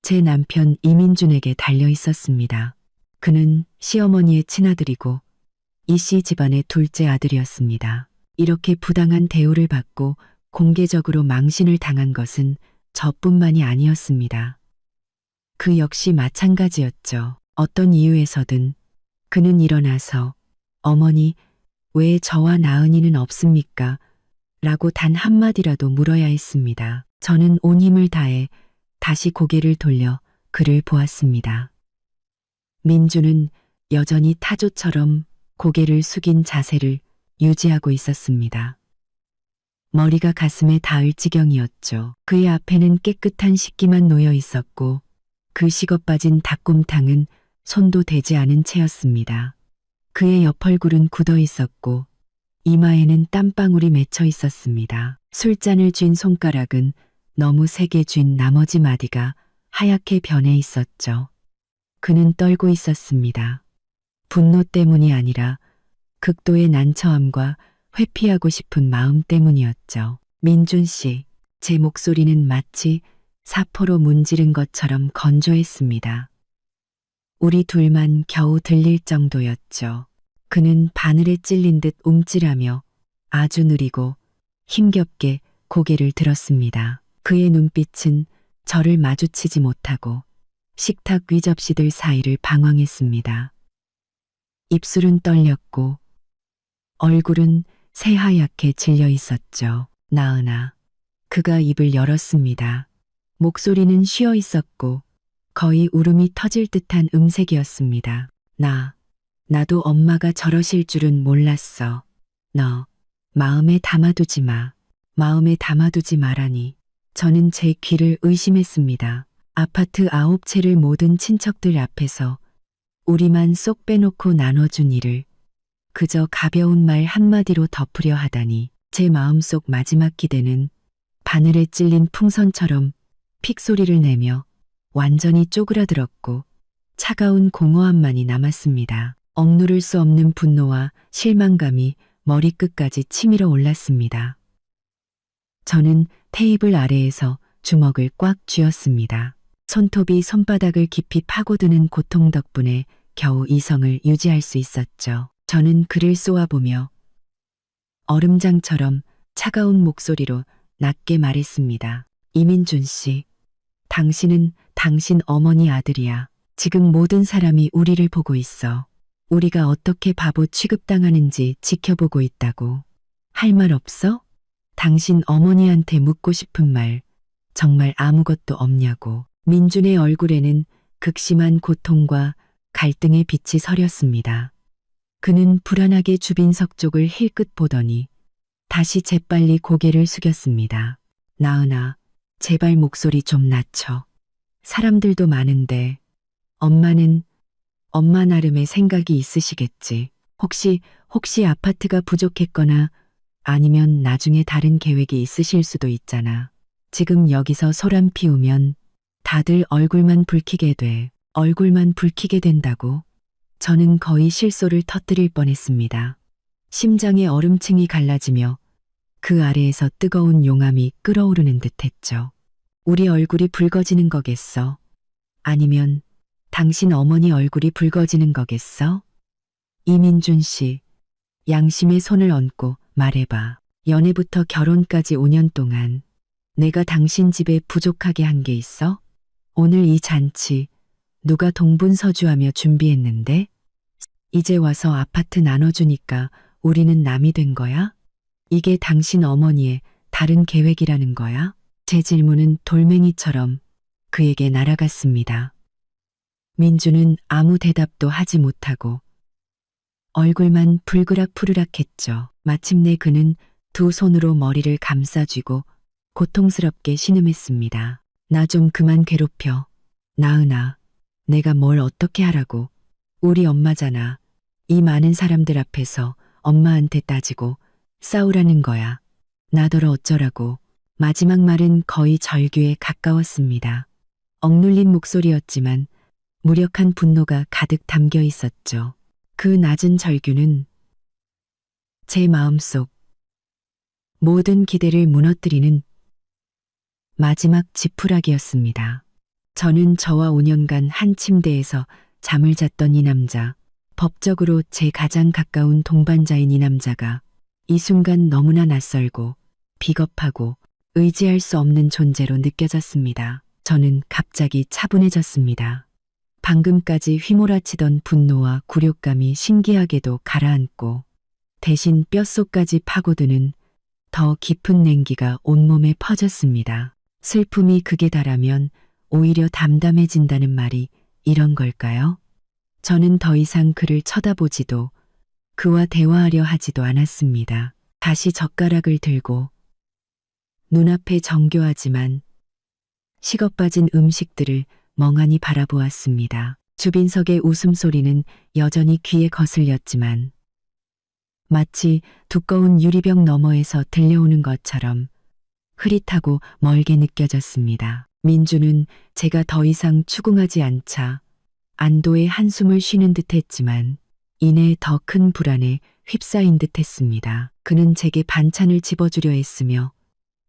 제 남편 이민준에게 달려 있었습니다. 그는 시어머니의 친아들이고 이씨 집안의 둘째 아들이었습니다. 이렇게 부당한 대우를 받고 공개적으로 망신을 당한 것은 저뿐만이 아니었습니다. 그 역시 마찬가지였죠. 어떤 이유에서든 그는 일어나서 어머니, 왜 저와 나은이는 없습니까? 라고 단 한마디라도 물어야 했습니다. 저는 온 힘을 다해 다시 고개를 돌려 그를 보았습니다. 민주는 여전히 타조처럼 고개를 숙인 자세를 유지하고 있었습니다. 머리가 가슴에 닿을 지경이었죠. 그의 앞에는 깨끗한 식기만 놓여 있었고 그 식어빠진 닭곰탕은 손도 대지 않은 채였습니다. 그의 옆얼굴은 굳어 있었고 이마에는 땀방울이 맺혀 있었습니다. 술잔을 쥔 손가락은 너무 세게 쥔 나머지 마디가 하얗게 변해 있었죠. 그는 떨고 있었습니다. 분노 때문이 아니라 극도의 난처함과 회피하고 싶은 마음 때문이었죠. 민준 씨, 제 목소리는 마치 사포로 문지른 것처럼 건조했습니다. 우리 둘만 겨우 들릴 정도였죠. 그는 바늘에 찔린 듯 움찔하며 아주 느리고 힘겹게 고개를 들었습니다. 그의 눈빛은 저를 마주치지 못하고 식탁 위 접시들 사이를 방황했습니다. 입술은 떨렸고 얼굴은 새하얗게 질려 있었죠. 나은아. 그가 입을 열었습니다. 목소리는 쉬어 있었고 거의 울음이 터질 듯한 음색이었습니다. 나도 엄마가 저러실 줄은 몰랐어. 너 마음에 담아두지 마. 마음에 담아두지 마라니. 저는 제 귀를 의심했습니다. 아파트 9채를 모든 친척들 앞에서 우리만 쏙 빼놓고 나눠준 일을 그저 가벼운 말 한마디로 덮으려 하다니 제 마음속 마지막 기대는 바늘에 찔린 풍선처럼 픽 소리를 내며 완전히 쪼그라들었고 차가운 공허함만이 남았습니다. 억누를 수 없는 분노와 실망감이 머리끝까지 치밀어 올랐습니다. 저는 테이블 아래에서 주먹을 꽉 쥐었습니다. 손톱이 손바닥을 깊이 파고드는 고통 덕분에 겨우 이성을 유지할 수 있었죠. 저는 그를 쏘아보며 얼음장처럼 차가운 목소리로 낮게 말했습니다. 이민준 씨, 당신은 당신 어머니 아들이야. 지금 모든 사람이 우리를 보고 있어. 우리가 어떻게 바보 취급당하는지 지켜보고 있다고. 할 말 없어? 당신 어머니한테 묻고 싶은 말 정말 아무것도 없냐고. 민준의 얼굴에는 극심한 고통과 갈등의 빛이 서렸습니다. 그는 불안하게 주빈석 쪽을 힐끗 보더니 다시 재빨리 고개를 숙였습니다. 나은아, 제발 목소리 좀 낮춰. 사람들도 많은데 엄마는 엄마 나름의 생각이 있으시겠지. 혹시 아파트가 부족했거나 아니면 나중에 다른 계획이 있으실 수도 있잖아. 지금 여기서 소란 피우면 다들 얼굴만 붉히게 돼. 얼굴만 붉히게 된다고. 저는 거의 실소를 터뜨릴 뻔했습니다. 심장의 얼음층이 갈라지며 그 아래에서 뜨거운 용암이 끓어오르는 듯했죠. 우리 얼굴이 붉어지는 거겠어? 아니면 당신 어머니 얼굴이 붉어지는 거겠어? 이민준 씨, 양심의 손을 얹고 말해봐. 연애부터 결혼까지 5년 동안 내가 당신 집에 부족하게 한 게 있어? 오늘 이 잔치 누가 동분서주하며 준비했는데? 이제 와서 아파트 나눠주니까 우리는 남이 된 거야? 이게 당신 어머니의 다른 계획이라는 거야? 제 질문은 돌멩이처럼 그에게 날아갔습니다. 민주는 아무 대답도 하지 못하고 얼굴만 불그락푸르락 했죠. 마침내 그는 두 손으로 머리를 감싸쥐고 고통스럽게 신음했습니다. 나 좀 그만 괴롭혀. 나은아, 내가 뭘 어떻게 하라고. 우리 엄마잖아. 이 많은 사람들 앞에서 엄마한테 따지고 싸우라는 거야. 나더러 어쩌라고. 마지막 말은 거의 절규에 가까웠습니다. 억눌린 목소리였지만 무력한 분노가 가득 담겨 있었죠. 그 낮은 절규는 제 마음속 모든 기대를 무너뜨리는 마지막 지푸라기였습니다. 저는 저와 5년간 한 침대에서 잠을 잤던 이 남자, 법적으로 제 가장 가까운 동반자인 이 남자가 이 순간 너무나 낯설고 비겁하고 의지할 수 없는 존재로 느껴졌습니다. 저는 갑자기 차분해졌습니다. 방금까지 휘몰아치던 분노와 굴욕감이 신기하게도 가라앉고 대신 뼛속까지 파고드는 더 깊은 냉기가 온몸에 퍼졌습니다. 슬픔이 극에 달하면 오히려 담담해진다는 말이 이런 걸까요? 저는 더 이상 그를 쳐다보지도 그와 대화하려 하지도 않았습니다. 다시 젓가락을 들고 눈앞에 정교하지만 식어빠진 음식들을 멍하니 바라보았습니다. 주빈석의 웃음소리는 여전히 귀에 거슬렸지만 마치 두꺼운 유리병 너머에서 들려오는 것처럼 흐릿하고 멀게 느껴졌습니다. 민주는 제가 더 이상 추궁하지 않자 안도의 한숨을 쉬는 듯 했지만 이내 더 큰 불안에 휩싸인 듯 했습니다. 그는 제게 반찬을 집어주려 했으며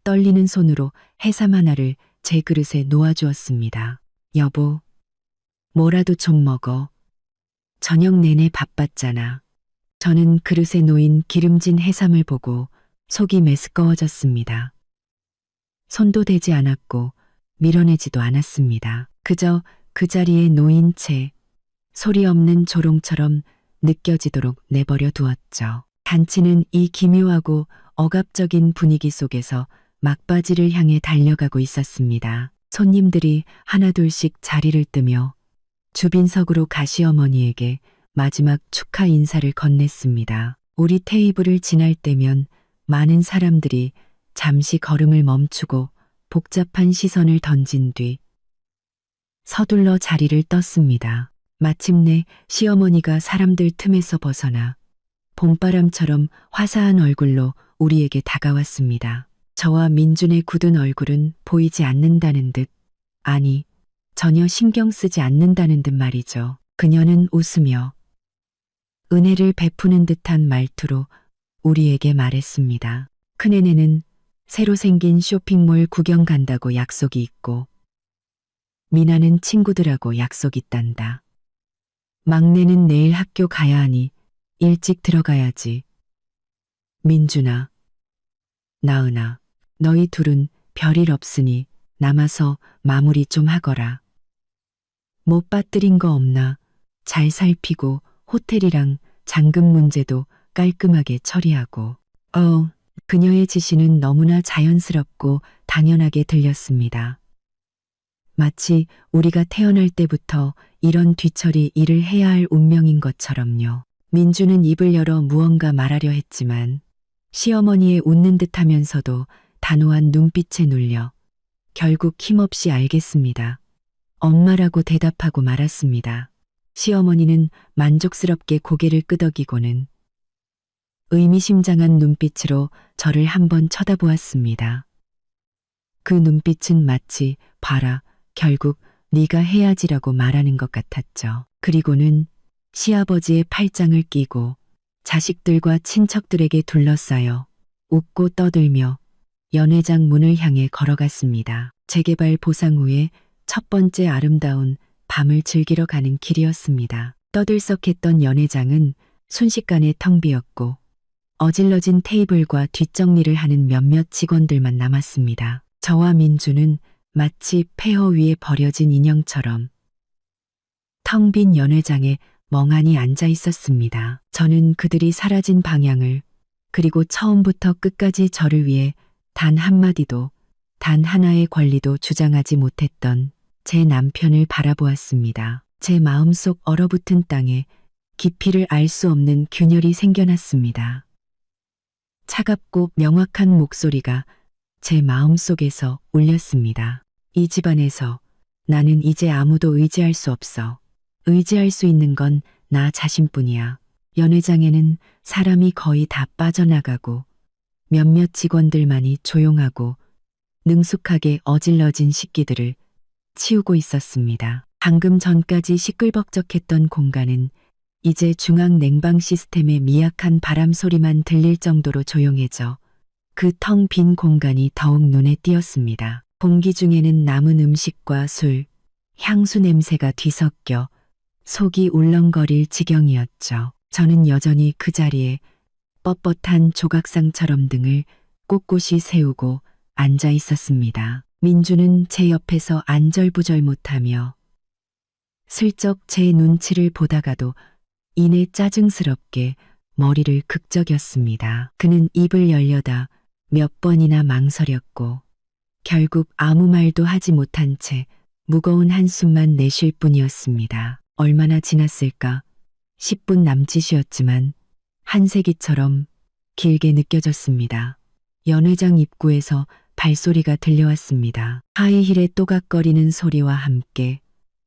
떨리는 손으로 해삼 하나를 제 그릇에 놓아주었습니다. 여보, 뭐라도 좀 먹어. 저녁 내내 바빴잖아. 저는 그릇에 놓인 기름진 해삼을 보고 속이 메스꺼워졌습니다. 손도 대지 않았고 밀어내지도 않았습니다. 그저 그 자리에 놓인 채 소리 없는 조롱처럼 느껴지도록 내버려 두었죠. 잔치는 이 기묘하고 억압적인 분위기 속에서 막바지를 향해 달려가고 있었습니다. 손님들이 하나둘씩 자리를 뜨며 주빈석으로 가시어머니에게 마지막 축하 인사를 건넸습니다. 우리 테이블을 지날 때면 많은 사람들이 잠시 걸음을 멈추고 복잡한 시선을 던진 뒤 서둘러 자리를 떴습니다. 마침내 시어머니가 사람들 틈에서 벗어나 봄바람처럼 화사한 얼굴로 우리에게 다가왔습니다. 저와 민준의 굳은 얼굴은 보이지 않는다는 듯, 아니, 전혀 신경 쓰지 않는다는 듯 말이죠. 그녀는 웃으며 은혜를 베푸는 듯한 말투로 우리에게 말했습니다. 큰애네는 새로 생긴 쇼핑몰 구경 간다고 약속이 있고, 미나는 친구들하고 약속 있단다. 막내는 내일 학교 가야 하니 일찍 들어가야지. 민준아, 나은아, 너희 둘은 별일 없으니 남아서 마무리 좀 하거라. 못 빠뜨린 거 없나 잘 살피고 호텔이랑 잔금 문제도 깔끔하게 처리하고. 그녀의 지시는 너무나 자연스럽고 당연하게 들렸습니다. 마치 우리가 태어날 때부터 이런 뒤처리 일을 해야 할 운명인 것처럼요. 민주는 입을 열어 무언가 말하려 했지만 시어머니의 웃는 듯 하면서도 단호한 눈빛에 눌려 결국 힘없이 알겠습니다. 엄마라고 대답하고 말았습니다. 시어머니는 만족스럽게 고개를 끄덕이고는 의미심장한 눈빛으로 저를 한번 쳐다보았습니다. 그 눈빛은 마치 봐라, 결국 네가 해야지라고 말하는 것 같았죠. 그리고는 시아버지의 팔짱을 끼고 자식들과 친척들에게 둘러싸여 웃고 떠들며 연회장 문을 향해 걸어갔습니다. 재개발 보상 후에 첫 번째 아름다운 밤을 즐기러 가는 길이었습니다. 떠들썩했던 연회장은 순식간에 텅 비었고 어질러진 테이블과 뒷정리를 하는 몇몇 직원들만 남았습니다. 저와 민주는 마치 폐허 위에 버려진 인형처럼 텅 빈 연회장에 멍하니 앉아 있었습니다. 저는 그들이 사라진 방향을, 그리고 처음부터 끝까지 저를 위해 단 한마디도, 단 하나의 권리도 주장하지 못했던 제 남편을 바라보았습니다. 제 마음속 얼어붙은 땅에 깊이를 알 수 없는 균열이 생겨났습니다. 차갑고 명확한 목소리가 제 마음속에서 울렸습니다. 이 집안에서 나는 이제 아무도 의지할 수 없어. 의지할 수 있는 건 나 자신뿐이야. 연회장에는 사람이 거의 다 빠져나가고 몇몇 직원들만이 조용하고 능숙하게 어질러진 식기들을 치우고 있었습니다. 방금 전까지 시끌벅적했던 공간은 이제 중앙 냉방 시스템의 미약한 바람 소리만 들릴 정도로 조용해져 그 텅 빈 공간이 더욱 눈에 띄었습니다. 공기 중에는 남은 음식과 술, 향수 냄새가 뒤섞여 속이 울렁거릴 지경이었죠. 저는 여전히 그 자리에 뻣뻣한 조각상처럼 등을 꼿꼿이 세우고 앉아 있었습니다. 민주는 제 옆에서 안절부절 못하며 슬쩍 제 눈치를 보다가도 이내 짜증스럽게 머리를 극적였습니다. 그는 입을 열려다 몇 번이나 망설였고 결국 아무 말도 하지 못한 채 무거운 한숨만 내쉴 뿐이었습니다. 얼마나 지났을까? 10분 남짓이었지만 한세기처럼 길게 느껴졌습니다. 연회장 입구에서 발소리가 들려왔습니다. 하이힐의 또각거리는 소리와 함께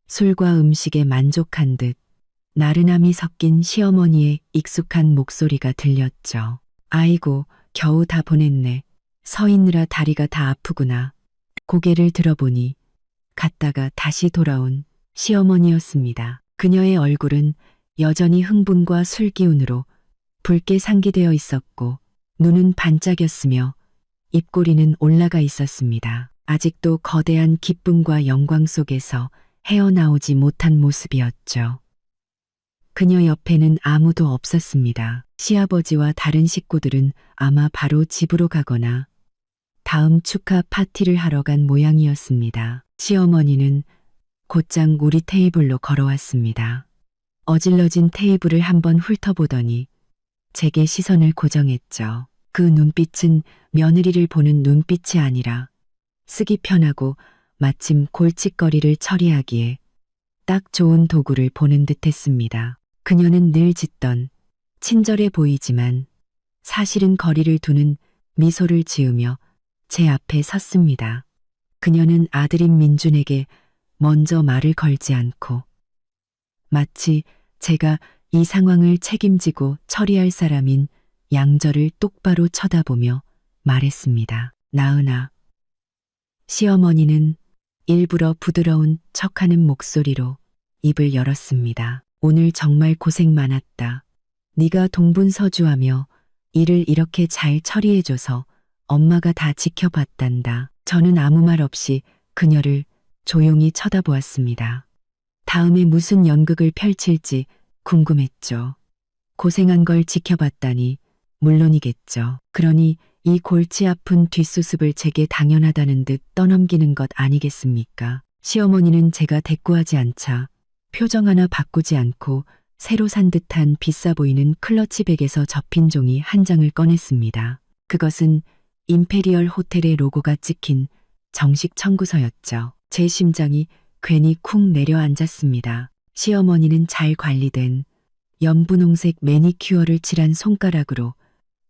술과 음식에 만족한 듯 나른함이 섞인 시어머니의 익숙한 목소리가 들렸죠. 아이고, 겨우 다 보냈네. 서 있느라 다리가 다 아프구나. 고개를 들어보니 갔다가 다시 돌아온 시어머니였습니다. 그녀의 얼굴은 여전히 흥분과 술 기운으로 붉게 상기되어 있었고 눈은 반짝였으며 입꼬리는 올라가 있었습니다. 아직도 거대한 기쁨과 영광 속에서 헤어나오지 못한 모습이었죠. 그녀 옆에는 아무도 없었습니다. 시아버지와 다른 식구들은 아마 바로 집으로 가거나 다음 축하 파티를 하러 간 모양이었습니다. 시어머니는 곧장 우리 테이블로 걸어왔습니다. 어질러진 테이블을 한번 훑어보더니 제게 시선을 고정했죠. 그 눈빛은 며느리를 보는 눈빛이 아니라 쓰기 편하고 마침 골칫거리를 처리하기에 딱 좋은 도구를 보는 듯했습니다. 그녀는 늘 짓던 친절해 보이지만 사실은 거리를 두는 미소를 지으며 제 앞에 섰습니다. 그녀는 아들인 민준에게 먼저 말을 걸지 않고 마치 제가 이 상황을 책임지고 처리할 사람인 양절을 똑바로 쳐다보며 말했습니다. 나은아. 시어머니는 일부러 부드러운 척하는 목소리로 입을 열었습니다. 오늘 정말 고생 많았다. 네가 동분서주하며 일을 이렇게 잘 처리해줘서 엄마가 다 지켜봤단다. 저는 아무 말 없이 그녀를 조용히 쳐다보았습니다. 다음에 무슨 연극을 펼칠지 궁금했죠. 고생한 걸 지켜봤다니 물론이겠죠. 그러니 이 골치 아픈 뒷수습을 제게 당연하다는 듯 떠넘기는 것 아니겠습니까? 시어머니는 제가 대꾸하지 않자 표정 하나 바꾸지 않고 새로 산 듯한 비싸 보이는 클러치백에서 접힌 종이 한 장을 꺼냈습니다. 그것은 임페리얼 호텔의 로고가 찍힌 정식 청구서였죠. 제 심장이 괜히 쿵 내려앉았습니다. 시어머니는 잘 관리된 연분홍색 매니큐어를 칠한 손가락으로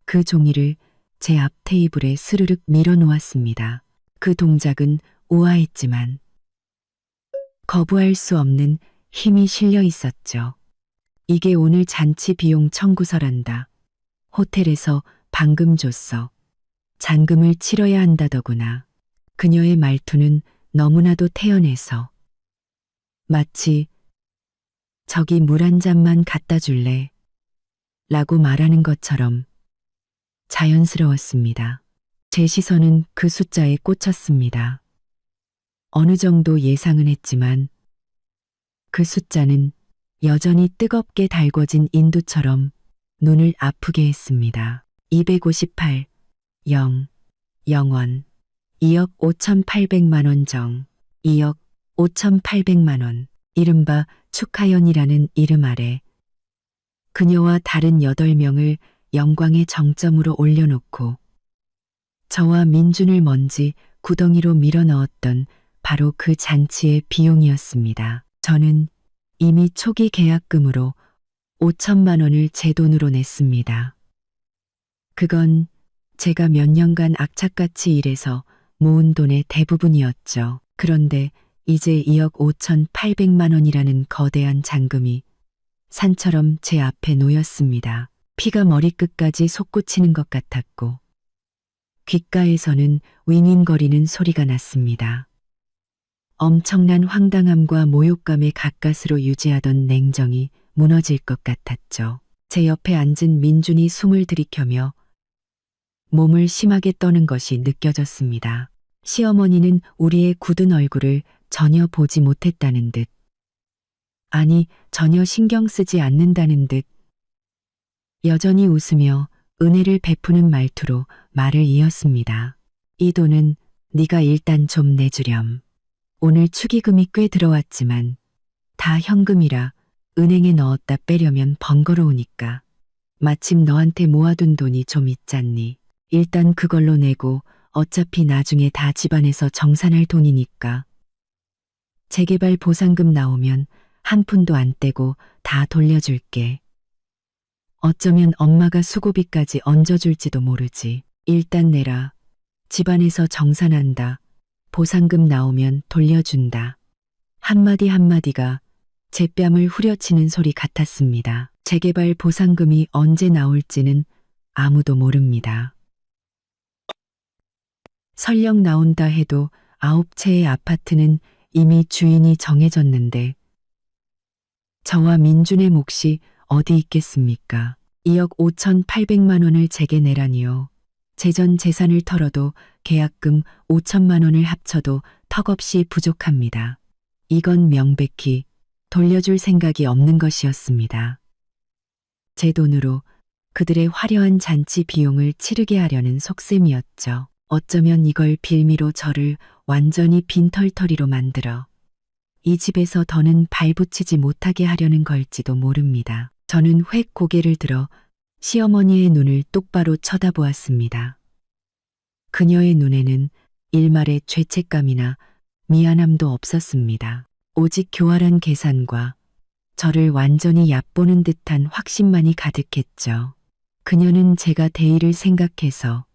그 종이를 제 앞 테이블에 스르륵 밀어놓았습니다. 그 동작은 우아했지만 거부할 수 없는 힘이 실려 있었죠. 이게 오늘 잔치 비용 청구서란다. 호텔에서 방금 줬어. 잔금을 치러야 한다더구나. 그녀의 말투는 너무나도 태연해서 마치 저기 물 한 잔만 갖다 줄래? 라고 말하는 것처럼 자연스러웠습니다. 제 시선은 그 숫자에 꽂혔습니다. 어느 정도 예상은 했지만 그 숫자는 여전히 뜨겁게 달궈진 인두처럼 눈을 아프게 했습니다. 258, 0, 0원, 2억 5,800만 원 정, 2억 5,800만 원, 이른바 축하연이라는 이름 아래 그녀와 다른 8명을 영광의 정점으로 올려놓고 저와 민준을 먼지 구덩이로 밀어넣었던 바로 그 잔치의 비용이었습니다. 저는 이미 초기 계약금으로 5천만 원을 제 돈으로 냈습니다. 그건 제가 몇 년간 악착같이 일해서 모은 돈의 대부분이었죠. 그런데 이제 2억 5,800만 원이라는 거대한 잔금이 산처럼 제 앞에 놓였습니다. 피가 머리끝까지 솟구치는 것 같았고 귓가에서는 윙윙거리는 소리가 났습니다. 엄청난 황당함과 모욕감의 가까스로 유지하던 냉정이 무너질 것 같았죠. 제 옆에 앉은 민준이 숨을 들이켜며 몸을 심하게 떠는 것이 느껴졌습니다. 시어머니는 우리의 굳은 얼굴을 전혀 보지 못했다는 듯, 아니 전혀 신경 쓰지 않는다는 듯 여전히 웃으며 은혜를 베푸는 말투로 말을 이었습니다. 이 돈은 네가 일단 좀 내주렴. 오늘 축의금이 꽤 들어왔지만 다 현금이라 은행에 넣었다 빼려면 번거로우니까. 마침 너한테 모아둔 돈이 좀 있잖니. 일단 그걸로 내고 어차피 나중에 다 집안에서 정산할 돈이니까. 재개발 보상금 나오면 한 푼도 안 떼고 다 돌려줄게. 어쩌면 엄마가 수고비까지 얹어줄지도 모르지. 일단 내라. 집안에서 정산한다. 보상금 나오면 돌려준다. 한마디 한마디가 제 뺨을 후려치는 소리 같았습니다. 재개발 보상금이 언제 나올지는 아무도 모릅니다. 설령 나온다 해도 9채의 아파트는 이미 주인이 정해졌는데 저와 민준의 몫이 어디 있겠습니까? 2억 5,800만 원을 제게 내라니요. 재전 재산을 털어도 계약금 5천만 원을 합쳐도 턱없이 부족합니다. 이건 명백히 돌려줄 생각이 없는 것이었습니다. 제 돈으로 그들의 화려한 잔치 비용을 치르게 하려는 속셈이었죠. 어쩌면 이걸 빌미로 저를 완전히 빈털터리로 만들어 이 집에서 더는 발붙이지 못하게 하려는 걸지도 모릅니다. 저는 획 고개를 들어 시어머니의 눈을 똑바로 쳐다보았습니다. 그녀의 눈에는 일말의 죄책감이나 미안함도 없었습니다. 오직 교활한 계산과 저를 완전히 얕보는 듯한 확신만이 가득했죠. 그녀는 제가 대의를 생각해서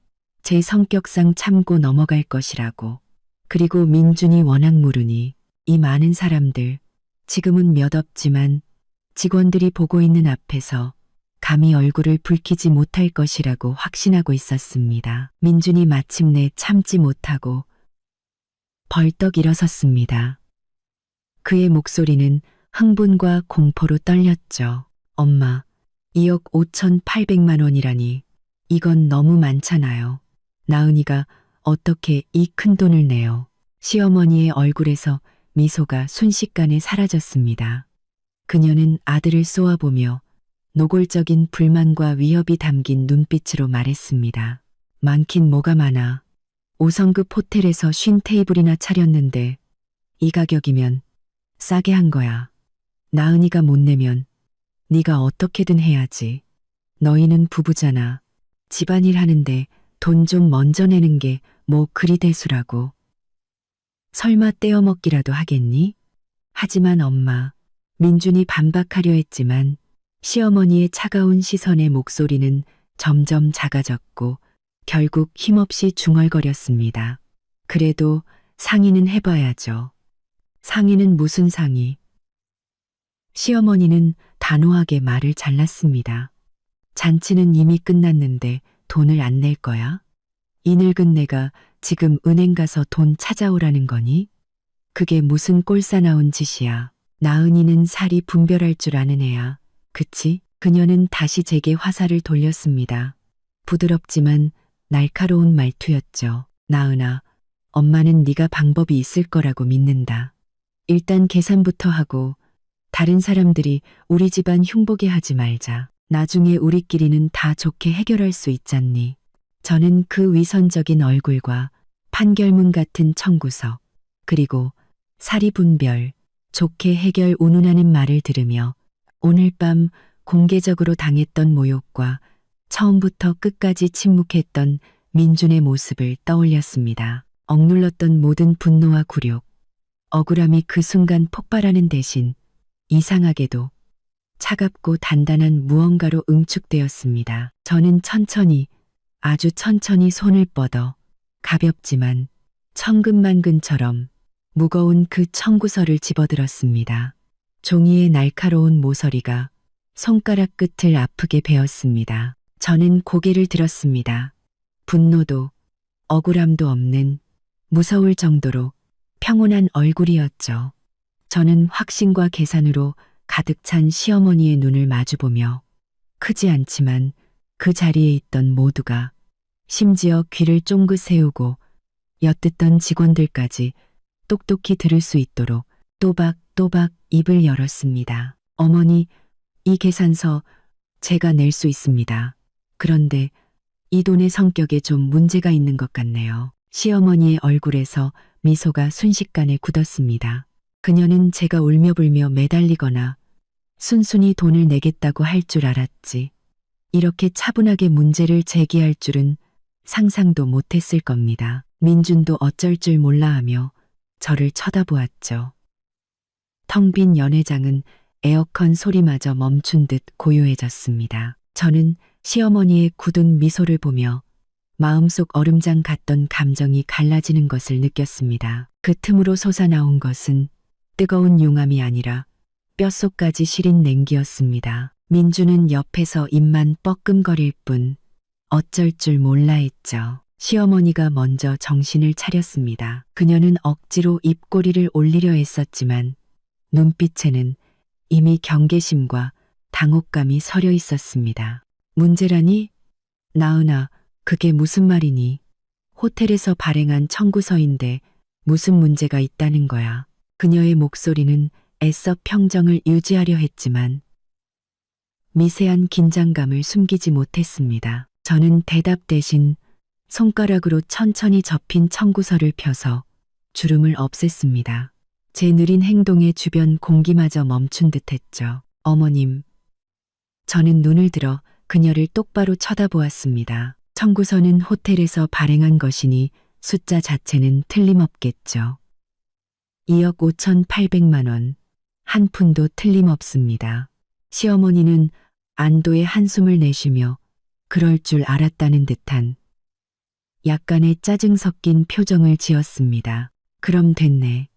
제 성격상 참고 넘어갈 것이라고. 그리고 민준이 워낙 모르니 이 많은 사람들, 지금은 몇 없지만 직원들이 보고 있는 앞에서 감히 얼굴을 붉히지 못할 것이라고 확신하고 있었습니다. 민준이 마침내 참지 못하고 벌떡 일어섰습니다. 그의 목소리는 흥분과 공포로 떨렸죠. 엄마, 2억 5,800만 원이라니 이건 너무 많잖아요. 나은이가 어떻게 이 큰 돈을 내요. 시어머니의 얼굴에서 미소가 순식간에 사라졌습니다. 그녀는 아들을 쏘아보며 노골적인 불만과 위협이 담긴 눈빛으로 말했습니다. 많긴 뭐가 많아. 5성급 호텔에서 쉰 테이블이나 차렸는데 이 가격이면 싸게 한 거야. 나은이가 못 내면 네가 어떻게든 해야지. 너희는 부부잖아. 집안일 하는데 돈 좀 먼저 내는 게 뭐 그리 대수라고. 설마 떼어먹기라도 하겠니? 하지만 엄마, 민준이 반박하려 했지만 시어머니의 차가운 시선의 목소리는 점점 작아졌고 결국 힘없이 중얼거렸습니다. 그래도 상의는 해봐야죠. 상의는 무슨 상의? 시어머니는 단호하게 말을 잘랐습니다. 잔치는 이미 끝났는데 돈을 안 낼 거야? 이 늙은 내가 지금 은행 가서 돈 찾아오라는 거니? 그게 무슨 꼴사나운 짓이야. 나은이는 살이 분별할 줄 아는 애야. 그치? 그녀는 다시 제게 화살을 돌렸습니다. 부드럽지만 날카로운 말투였죠. 나은아, 엄마는 네가 방법이 있을 거라고 믿는다. 일단 계산부터 하고 다른 사람들이 우리 집안 흉보게 하지 말자. 나중에 우리끼리는 다 좋게 해결할 수 있잖니. 저는 그 위선적인 얼굴과 판결문 같은 청구서, 그리고 사리분별, 좋게 해결 운운하는 말을 들으며 오늘 밤 공개적으로 당했던 모욕과 처음부터 끝까지 침묵했던 민준의 모습을 떠올렸습니다. 억눌렀던 모든 분노와 굴욕, 억울함이 그 순간 폭발하는 대신 이상하게도 차갑고 단단한 무언가로 응축되었습니다. 저는 천천히, 아주 천천히 손을 뻗어 가볍지만 천근만근처럼 무거운 그 청구서를 집어들었습니다. 종이의 날카로운 모서리가 손가락 끝을 아프게 베었습니다. 저는 고개를 들었습니다. 분노도 억울함도 없는 무서울 정도로 평온한 얼굴이었죠. 저는 확신과 계산으로 가득 찬 시어머니의 눈을 마주보며 크지 않지만 그 자리에 있던 모두가, 심지어 귀를 쫑긋 세우고 엿듣던 직원들까지 똑똑히 들을 수 있도록 또박또박 입을 열었습니다. 어머니, 이 계산서 제가 낼 수 있습니다. 그런데 이 돈의 성격에 좀 문제가 있는 것 같네요. 시어머니의 얼굴에서 미소가 순식간에 굳었습니다. 그녀는 제가 울며불며 매달리거나 순순히 돈을 내겠다고 할 줄 알았지. 이렇게 차분하게 문제를 제기할 줄은 상상도 못했을 겁니다. 민준도 어쩔 줄 몰라 하며 저를 쳐다보았죠. 텅 빈 연회장은 에어컨 소리마저 멈춘 듯 고요해졌습니다. 저는 시어머니의 굳은 미소를 보며 마음속 얼음장 같던 감정이 갈라지는 것을 느꼈습니다. 그 틈으로 솟아나온 것은 뜨거운 용암이 아니라 뼛속까지 시린 냉기였습니다. 민주는 옆에서 입만 뻐끔거릴 뿐 어쩔 줄 몰라 했죠. 시어머니가 먼저 정신을 차렸습니다. 그녀는 억지로 입꼬리를 올리려 했었지만 눈빛에는 이미 경계심과 당혹감이 서려 있었습니다. 문제라니? 나은아, 그게 무슨 말이니? 호텔에서 발행한 청구서인데 무슨 문제가 있다는 거야. 그녀의 목소리는 애써 평정을 유지하려 했지만 미세한 긴장감을 숨기지 못했습니다. 저는 대답 대신 손가락으로 천천히 접힌 청구서를 펴서 주름을 없앴습니다. 제 느린 행동에 주변 공기마저 멈춘 듯했죠. 어머님. 저는 눈을 들어 그녀를 똑바로 쳐다보았습니다. 청구서는 호텔에서 발행한 것이니 숫자 자체는 틀림없겠죠. 2억 5,800만 원. 한 푼도 틀림없습니다. 시어머니는 안도의 한숨을 내쉬며 그럴 줄 알았다는 듯한 약간의 짜증 섞인 표정을 지었습니다. 그럼 됐네.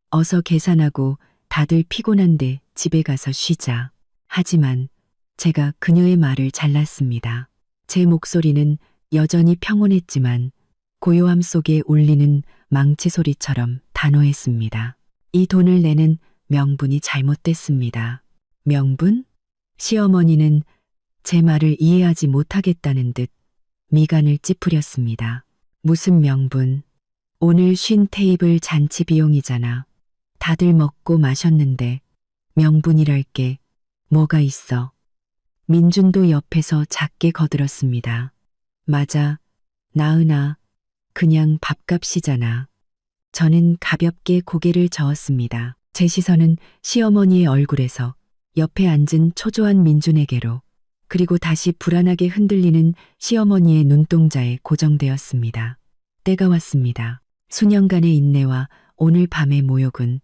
어서 계산하고 다들 피곤한데 집에 가서 쉬자. 하지만 제가 그녀의 말을 잘랐습니다. 제 목소리는 여전히 평온했지만 고요함 속에 울리는 망치 소리처럼 단호했습니다. 이 돈을 내는 명분이 잘못됐습니다. 명분? 시어머니는 제 말을 이해하지 못하겠다는 듯 미간을 찌푸렸습니다. 무슨 명분? 오늘 쉰 테이블 잔치 비용이잖아. 다들 먹고 마셨는데 명분이랄 게 뭐가 있어. 민준도 옆에서 작게 거들었습니다. 맞아. 나은아, 그냥 밥값이잖아. 저는 가볍게 고개를 저었습니다. 제 시선은 시어머니의 얼굴에서 옆에 앉은 초조한 민준에게로, 그리고 다시 불안하게 흔들리는 시어머니의 눈동자에 고정되었습니다. 때가 왔습니다. 수년간의 인내와 오늘 밤의 모욕은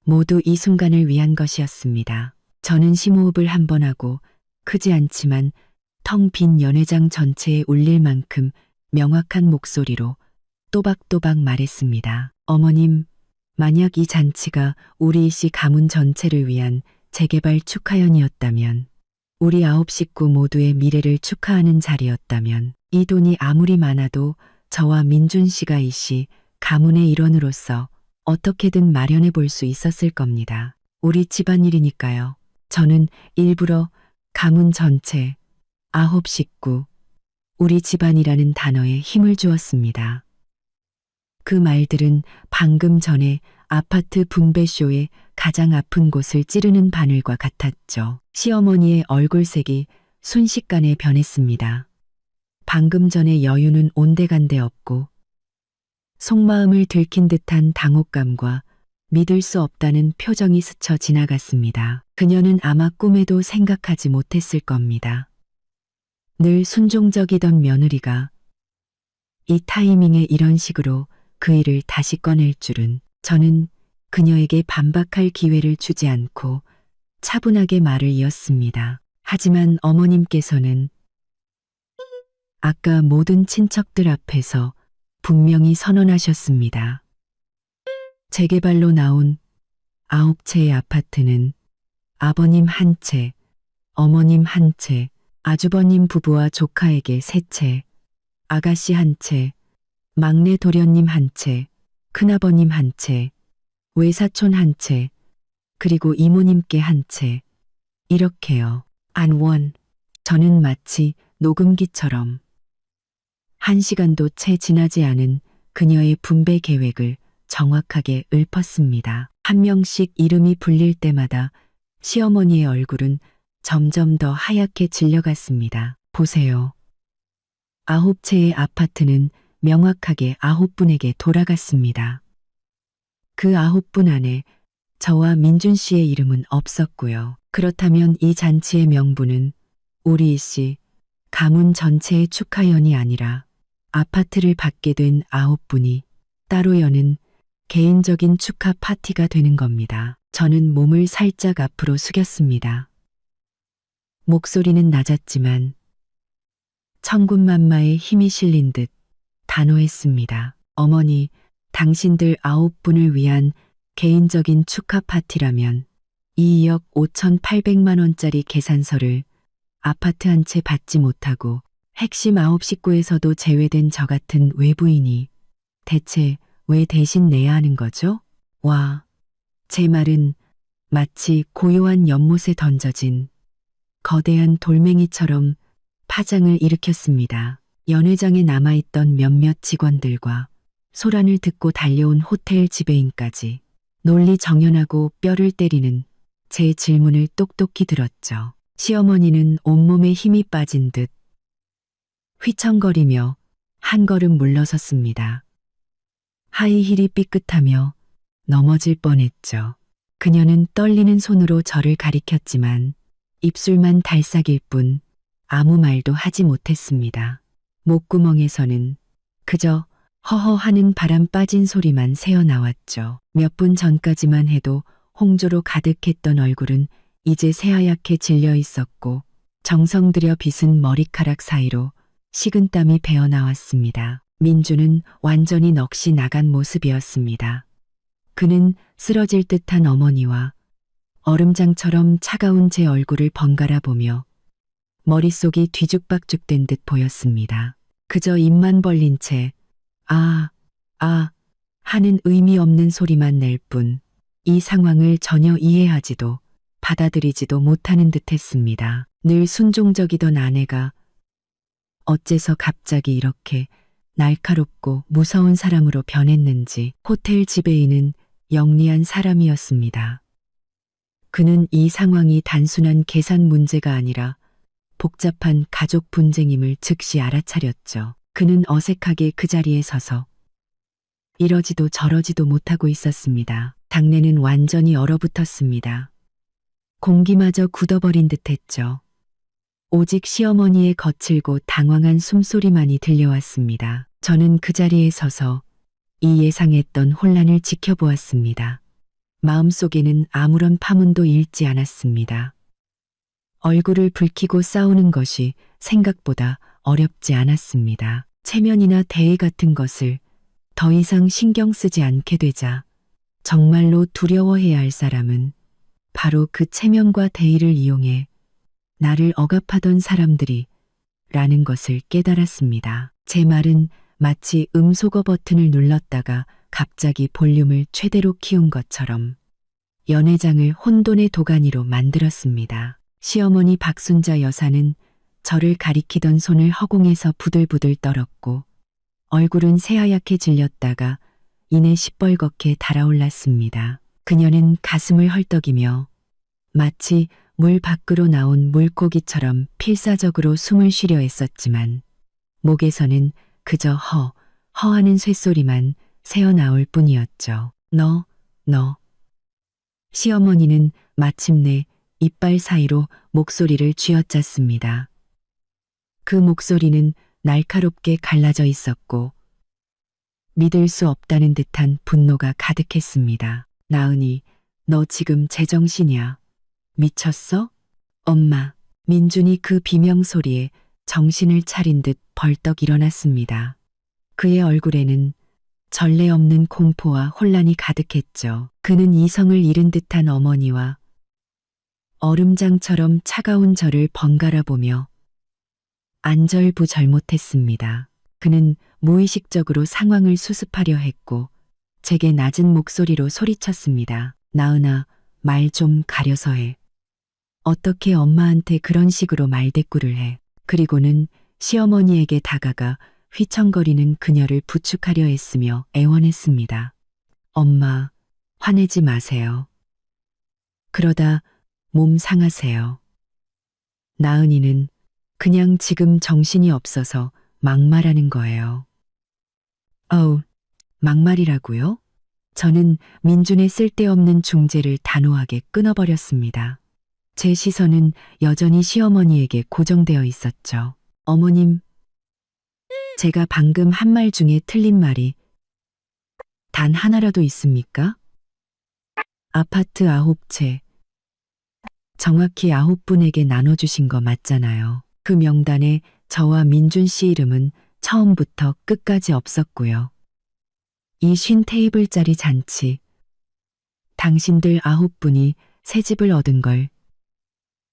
모두 이 순간을 위한 것이었습니다. 저는 심호흡을 한 번 하고 크지 않지만 텅 빈 연회장 전체에 울릴 만큼 명확한 목소리로 또박또박 말했습니다. 어머님, 만약 이 잔치가 우리 씨 가문 전체를 위한 재개발 축하연이었다면, 우리 9식구 모두의 미래를 축하하는 자리였다면, 이 돈이 아무리 많아도 저와 민준 씨가 이 씨 가문의 일원으로서 어떻게든 마련해 볼 수 있었을 겁니다. 우리 집안일이니까요. 저는 일부러 가문 전체, 9식구, 우리 집안이라는 단어에 힘을 주었습니다. 그 말들은 방금 전에 아파트 분배쇼의 가장 아픈 곳을 찌르는 바늘과 같았죠. 시어머니의 얼굴색이 순식간에 변했습니다. 방금 전의 여유는 온데간데 없고 속마음을 들킨 듯한 당혹감과 믿을 수 없다는 표정이 스쳐 지나갔습니다. 그녀는 아마 꿈에도 생각하지 못했을 겁니다. 늘 순종적이던 며느리가 이 타이밍에 이런 식으로 그 일을 다시 꺼낼 줄은. 저는 그녀에게 반박할 기회를 주지 않고 차분하게 말을 이었습니다. 하지만 어머님께서는 아까 모든 친척들 앞에서 분명히 선언하셨습니다. 재개발로 나온 9채의 아파트는 아버님 한 채, 어머님 한 채, 아주버님 부부와 조카에게 3채, 아가씨 한 채, 막내 도련님 한 채, 큰아버님 한 채, 외사촌 한 채, 그리고 이모님께 한 채. 이렇게요. 안원. 저는 마치 녹음기처럼 1시간도 채 지나지 않은 그녀의 분배 계획을 정확하게 읊었습니다. 한 명씩 이름이 불릴 때마다 시어머니의 얼굴은 점점 더 하얗게 질려갔습니다. 보세요. 9채의 아파트는 명확하게 9분에게 돌아갔습니다. 그 9분 안에 저와 민준 씨의 이름은 없었고요. 그렇다면 이 잔치의 명분은 우리 씨 가문 전체의 축하연이 아니라 아파트를 받게 된 9분이 따로 여는 개인적인 축하 파티가 되는 겁니다. 저는 몸을 살짝 앞으로 숙였습니다. 목소리는 낮았지만 천군만마의 힘이 실린 듯 단호했습니다. 어머니, 당신들 9분을 위한 개인적인 축하 파티라면 2억 5,800만 원짜리 계산서를 아파트 한 채 받지 못하고 핵심 9식구에서도 제외된 저 같은 외부인이 대체 왜 대신 내야 하는 거죠? 와, 제 말은 마치 고요한 연못에 던져진 거대한 돌멩이처럼 파장을 일으켰습니다. 연회장에 남아있던 몇몇 직원들과 소란을 듣고 달려온 호텔 지배인까지 논리정연하고 뼈를 때리는 제 질문을 똑똑히 들었죠. 시어머니는 온몸에 힘이 빠진 듯 휘청거리며 한 걸음 물러섰습니다. 하이힐이 삐끗하며 넘어질 뻔했죠. 그녀는 떨리는 손으로 저를 가리켰지만 입술만 달싹일 뿐 아무 말도 하지 못했습니다. 목구멍에서는 그저 허허 하는 바람 빠진 소리만 새어나왔죠. 몇 분 전까지만 해도 홍조로 가득했던 얼굴은 이제 새하얗게 질려 있었고 정성 들여 빗은 머리카락 사이로 식은땀이 배어 나왔습니다. 민주는 완전히 넋이 나간 모습이었습니다. 그는 쓰러질 듯한 어머니와 얼음장처럼 차가운 제 얼굴을 번갈아 보며 머릿속이 뒤죽박죽된 듯 보였습니다. 그저 입만 벌린 채 하는 의미 없는 소리만 낼 뿐 이 상황을 전혀 이해하지도 받아들이지도 못하는 듯 했습니다. 늘 순종적이던 아내가 어째서 갑자기 이렇게 날카롭고 무서운 사람으로 변했는지. 호텔 지배인은 영리한 사람이었습니다. 그는 이 상황이 단순한 계산 문제가 아니라 복잡한 가족 분쟁임을 즉시 알아차렸죠. 그는 어색하게 그 자리에 서서 이러지도 저러지도 못하고 있었습니다. 당내는 완전히 얼어붙었습니다. 공기마저 굳어버린 듯했죠. 오직 시어머니의 거칠고 당황한 숨소리만이 들려왔습니다. 저는 그 자리에 서서 이 예상했던 혼란을 지켜보았습니다. 마음속에는 아무런 파문도 일지 않았습니다. 얼굴을 붉히고 싸우는 것이 생각보다 어렵지 않았습니다. 체면이나 대의 같은 것을 더 이상 신경 쓰지 않게 되자 정말로 두려워해야 할 사람은 바로 그 체면과 대의를 이용해 나를 억압하던 사람들이 라는 것을 깨달았습니다. 제 말은 마치 음소거 버튼을 눌렀다가 갑자기 볼륨을 최대로 키운 것처럼 연회장을 혼돈의 도가니로 만들었습니다. 시어머니 박순자 여사는 저를 가리키던 손을 허공에서 부들부들 떨었고 얼굴은 새하얗게 질렸다가 이내 시뻘겋게 달아올랐습니다. 그녀는 가슴을 헐떡이며 마치 물 밖으로 나온 물고기처럼 필사적으로 숨을 쉬려 했었지만 목에서는 그저 허하는 쇳소리만 새어나올 뿐이었죠. 너. 시어머니는 마침내 이빨 사이로 목소리를 쥐어짰습니다. 그 목소리는 날카롭게 갈라져 있었고 믿을 수 없다는 듯한 분노가 가득했습니다. 나은이, 너 지금 제정신이야? 미쳤어? 엄마. 민준이 그 비명소리에 정신을 차린 듯 벌떡 일어났습니다. 그의 얼굴에는 전례 없는 공포와 혼란이 가득했죠. 그는 이성을 잃은 듯한 어머니와 얼음장처럼 차가운 저를 번갈아 보며 안절부절 못했습니다. 그는 무의식적으로 상황을 수습하려 했고 제게 낮은 목소리로 소리쳤습니다. 나은아, 말 좀 가려서 해. 어떻게 엄마한테 그런 식으로 말대꾸를 해. 그리고는 시어머니에게 다가가 휘청거리는 그녀를 부축하려 했으며 애원했습니다. 엄마, 화내지 마세요. 그러다 몸 상하세요. 나은이는 그냥 지금 정신이 없어서 막말하는 거예요. 막말이라고요? 저는 민준의 쓸데없는 중재를 단호하게 끊어버렸습니다. 제 시선은 여전히 시어머니에게 고정되어 있었죠. 어머님, 제가 방금 한 말 중에 틀린 말이 단 하나라도 있습니까? 아파트 9채. 정확히 9분에게 나눠주신 거 맞잖아요. 그 명단에 저와 민준 씨 이름은 처음부터 끝까지 없었고요. 이 50테이블짜리 잔치. 당신들 9분이 새 집을 얻은 걸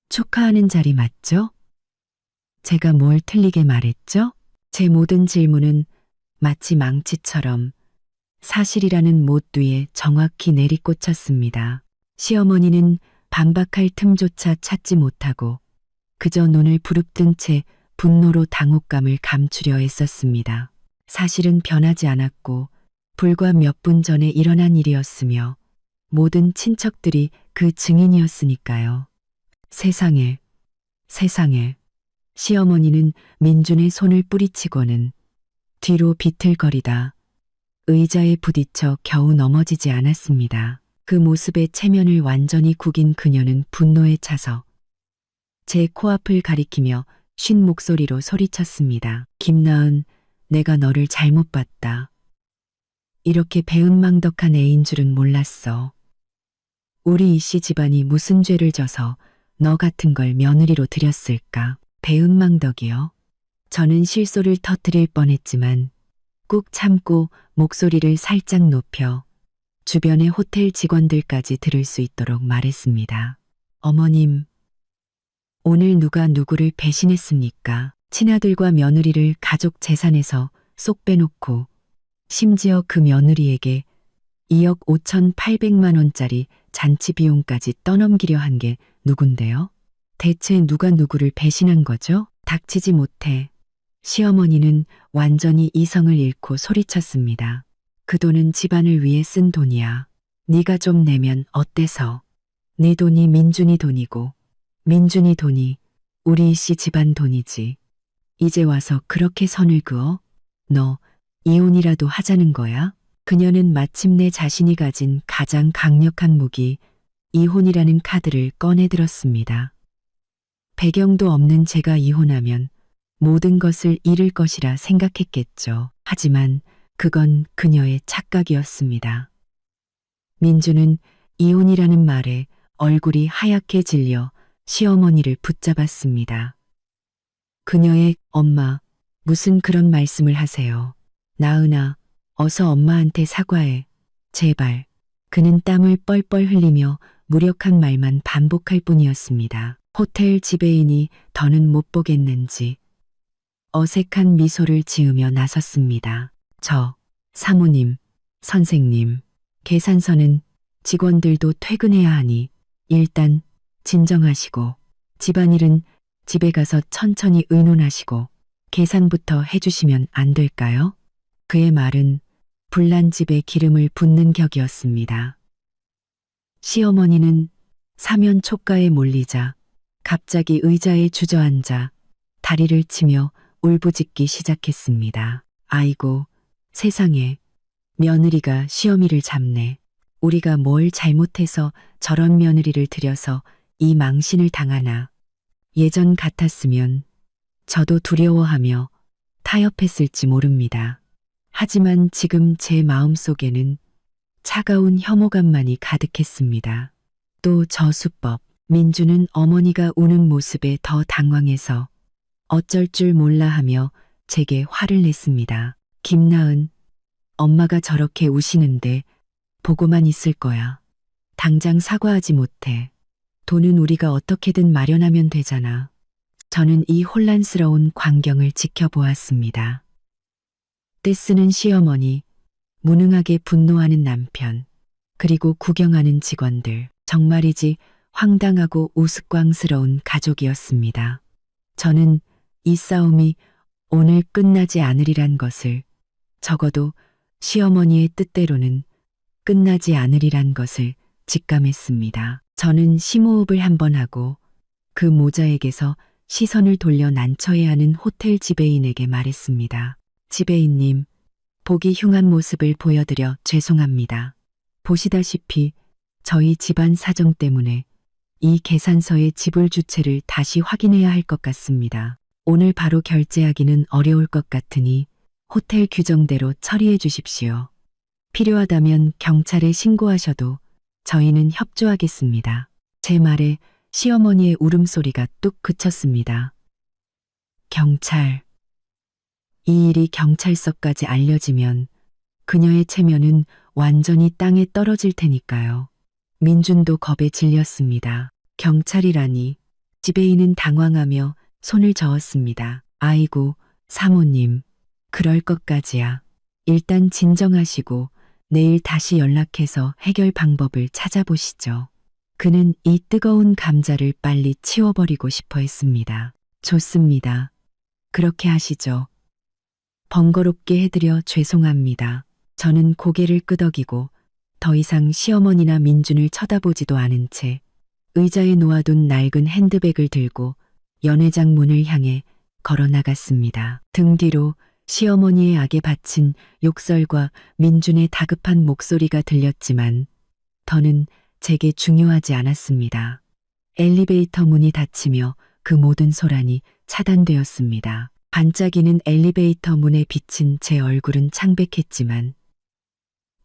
축하하는 자리 맞죠? 제가 뭘 틀리게 말했죠? 제 모든 질문은 마치 망치처럼 사실이라는 못 위에 정확히 내리꽂혔습니다. 시어머니는 반박할 틈조차 찾지 못하고 그저 눈을 부릅뜬 채 분노로 당혹감을 감추려 애썼습니다. 사실은 변하지 않았고 불과 몇 분 전에 일어난 일이었으며 모든 친척들이 그 증인이었으니까요. 세상에. 시어머니는 민준의 손을 뿌리치고는 뒤로 비틀거리다 의자에 부딪혀 겨우 넘어지지 않았습니다. 그 모습에 체면을 완전히 구긴 그녀는 분노에 차서 제 코앞을 가리키며 쉰 목소리로 소리쳤습니다. 김나은, 내가 너를 잘못 봤다. 이렇게 배은망덕한 애인 줄은 몰랐어. 우리 이씨 집안이 무슨 죄를 져서 너 같은 걸 며느리로 들였을까? 배은망덕이요. 저는 실소를 터뜨릴 뻔했지만 꾹 참고 목소리를 살짝 높여 주변의 호텔 직원들까지 들을 수 있도록 말했습니다. 어머님, 오늘 누가 누구를 배신했습니까? 친아들과 며느리를 가족 재산에서 쏙 빼놓고 심지어 그 며느리에게 2억 5,800만 원짜리 잔치 비용까지 떠넘기려 한 게 누군데요? 대체 누가 누구를 배신한 거죠? 닥치지 못해 시어머니는 완전히 이성을 잃고 소리쳤습니다. 그 돈은 집안을 위해 쓴 돈이야. 네가 좀 내면 어때서? 네 돈이 민준이 돈이고 민준이 돈이 우리 이씨 집안 돈이지. 이제 와서 그렇게 선을 그어? 너 이혼이라도 하자는 거야? 그녀는 마침내 자신이 가진 가장 강력한 무기 이혼이라는 카드를 꺼내들었습니다. 배경도 없는 제가 이혼하면 모든 것을 잃을 것이라 생각했겠죠. 하지만 그건 그녀의 착각이었습니다. 민주는 이혼이라는 말에 얼굴이 하얗게 질려 시어머니를 붙잡았습니다. 그녀의 엄마, 무슨 그런 말씀을 하세요. 나은아, 어서 엄마한테 사과해. 제발. 그는 땀을 뻘뻘 흘리며 무력한 말만 반복할 뿐이었습니다. 호텔 지배인이 더는 못 보겠는지 어색한 미소를 지으며 나섰습니다. 사모님, 선생님, 계산서는 직원들도 퇴근해야 하니 일단 진정하시고 집안일은 집에 가서 천천히 의논하시고 계산부터 해주시면 안 될까요? 그의 말은 불난 집에 기름을 붓는 격이었습니다. 시어머니는 사면 촉가에 몰리자 갑자기 의자에 주저앉아 다리를 치며 울부짖기 시작했습니다. 아이고, 세상에, 며느리가 시어미를 잡네. 우리가 뭘 잘못해서 저런 며느리를 들여서 이 망신을 당하나. 예전 같았으면 저도 두려워하며 타협했을지 모릅니다. 하지만 지금 제 마음속에는 차가운 혐오감만이 가득했습니다. 또 저 수법, 민주는 어머니가 우는 모습에 더 당황해서 어쩔 줄 몰라 하며 제게 화를 냈습니다. 김나은, 엄마가 저렇게 우시는데 보고만 있을 거야. 당장 사과하지 못해. 돈은 우리가 어떻게든 마련하면 되잖아. 저는 이 혼란스러운 광경을 지켜보았습니다. 떼쓰는 시어머니, 무능하게 분노하는 남편, 그리고 구경하는 직원들. 정말이지 황당하고 우스꽝스러운 가족이었습니다. 저는 이 싸움이 오늘 끝나지 않으리란 것을, 적어도 시어머니의 뜻대로는 끝나지 않으리란 것을 직감했습니다. 저는 심호흡을 한번 하고 그 모자에게서 시선을 돌려 난처해하는 호텔 지배인에게 말했습니다. 지배인님, 보기 흉한 모습을 보여드려 죄송합니다. 보시다시피 저희 집안 사정 때문에 이 계산서의 지불 주체를 다시 확인해야 할 것 같습니다. 오늘 바로 결제하기는 어려울 것 같으니 호텔 규정대로 처리해 주십시오. 필요하다면 경찰에 신고하셔도 저희는 협조하겠습니다. 제 말에 시어머니의 울음소리가 뚝 그쳤습니다. 경찰. 이 일이 경찰서까지 알려지면 그녀의 체면은 완전히 땅에 떨어질 테니까요. 민준도 겁에 질렸습니다. 경찰이라니. 지배인은 당황하며 손을 저었습니다. 아이고, 사모님, 그럴 것까지야. 일단 진정하시고 내일 다시 연락해서 해결 방법을 찾아보시죠. 그는 이 뜨거운 감자를 빨리 치워버리고 싶어 했습니다. 좋습니다. 그렇게 하시죠. 번거롭게 해드려 죄송합니다. 저는 고개를 끄덕이고 더 이상 시어머니나 민준을 쳐다보지도 않은 채 의자에 놓아둔 낡은 핸드백을 들고 연회장 문을 향해 걸어 나갔습니다. 등 뒤로 시어머니의 악에 바친 욕설과 민준의 다급한 목소리가 들렸지만 더는 제게 중요하지 않았습니다. 엘리베이터 문이 닫히며 그 모든 소란이 차단되었습니다. 반짝이는 엘리베이터 문에 비친 제 얼굴은 창백했지만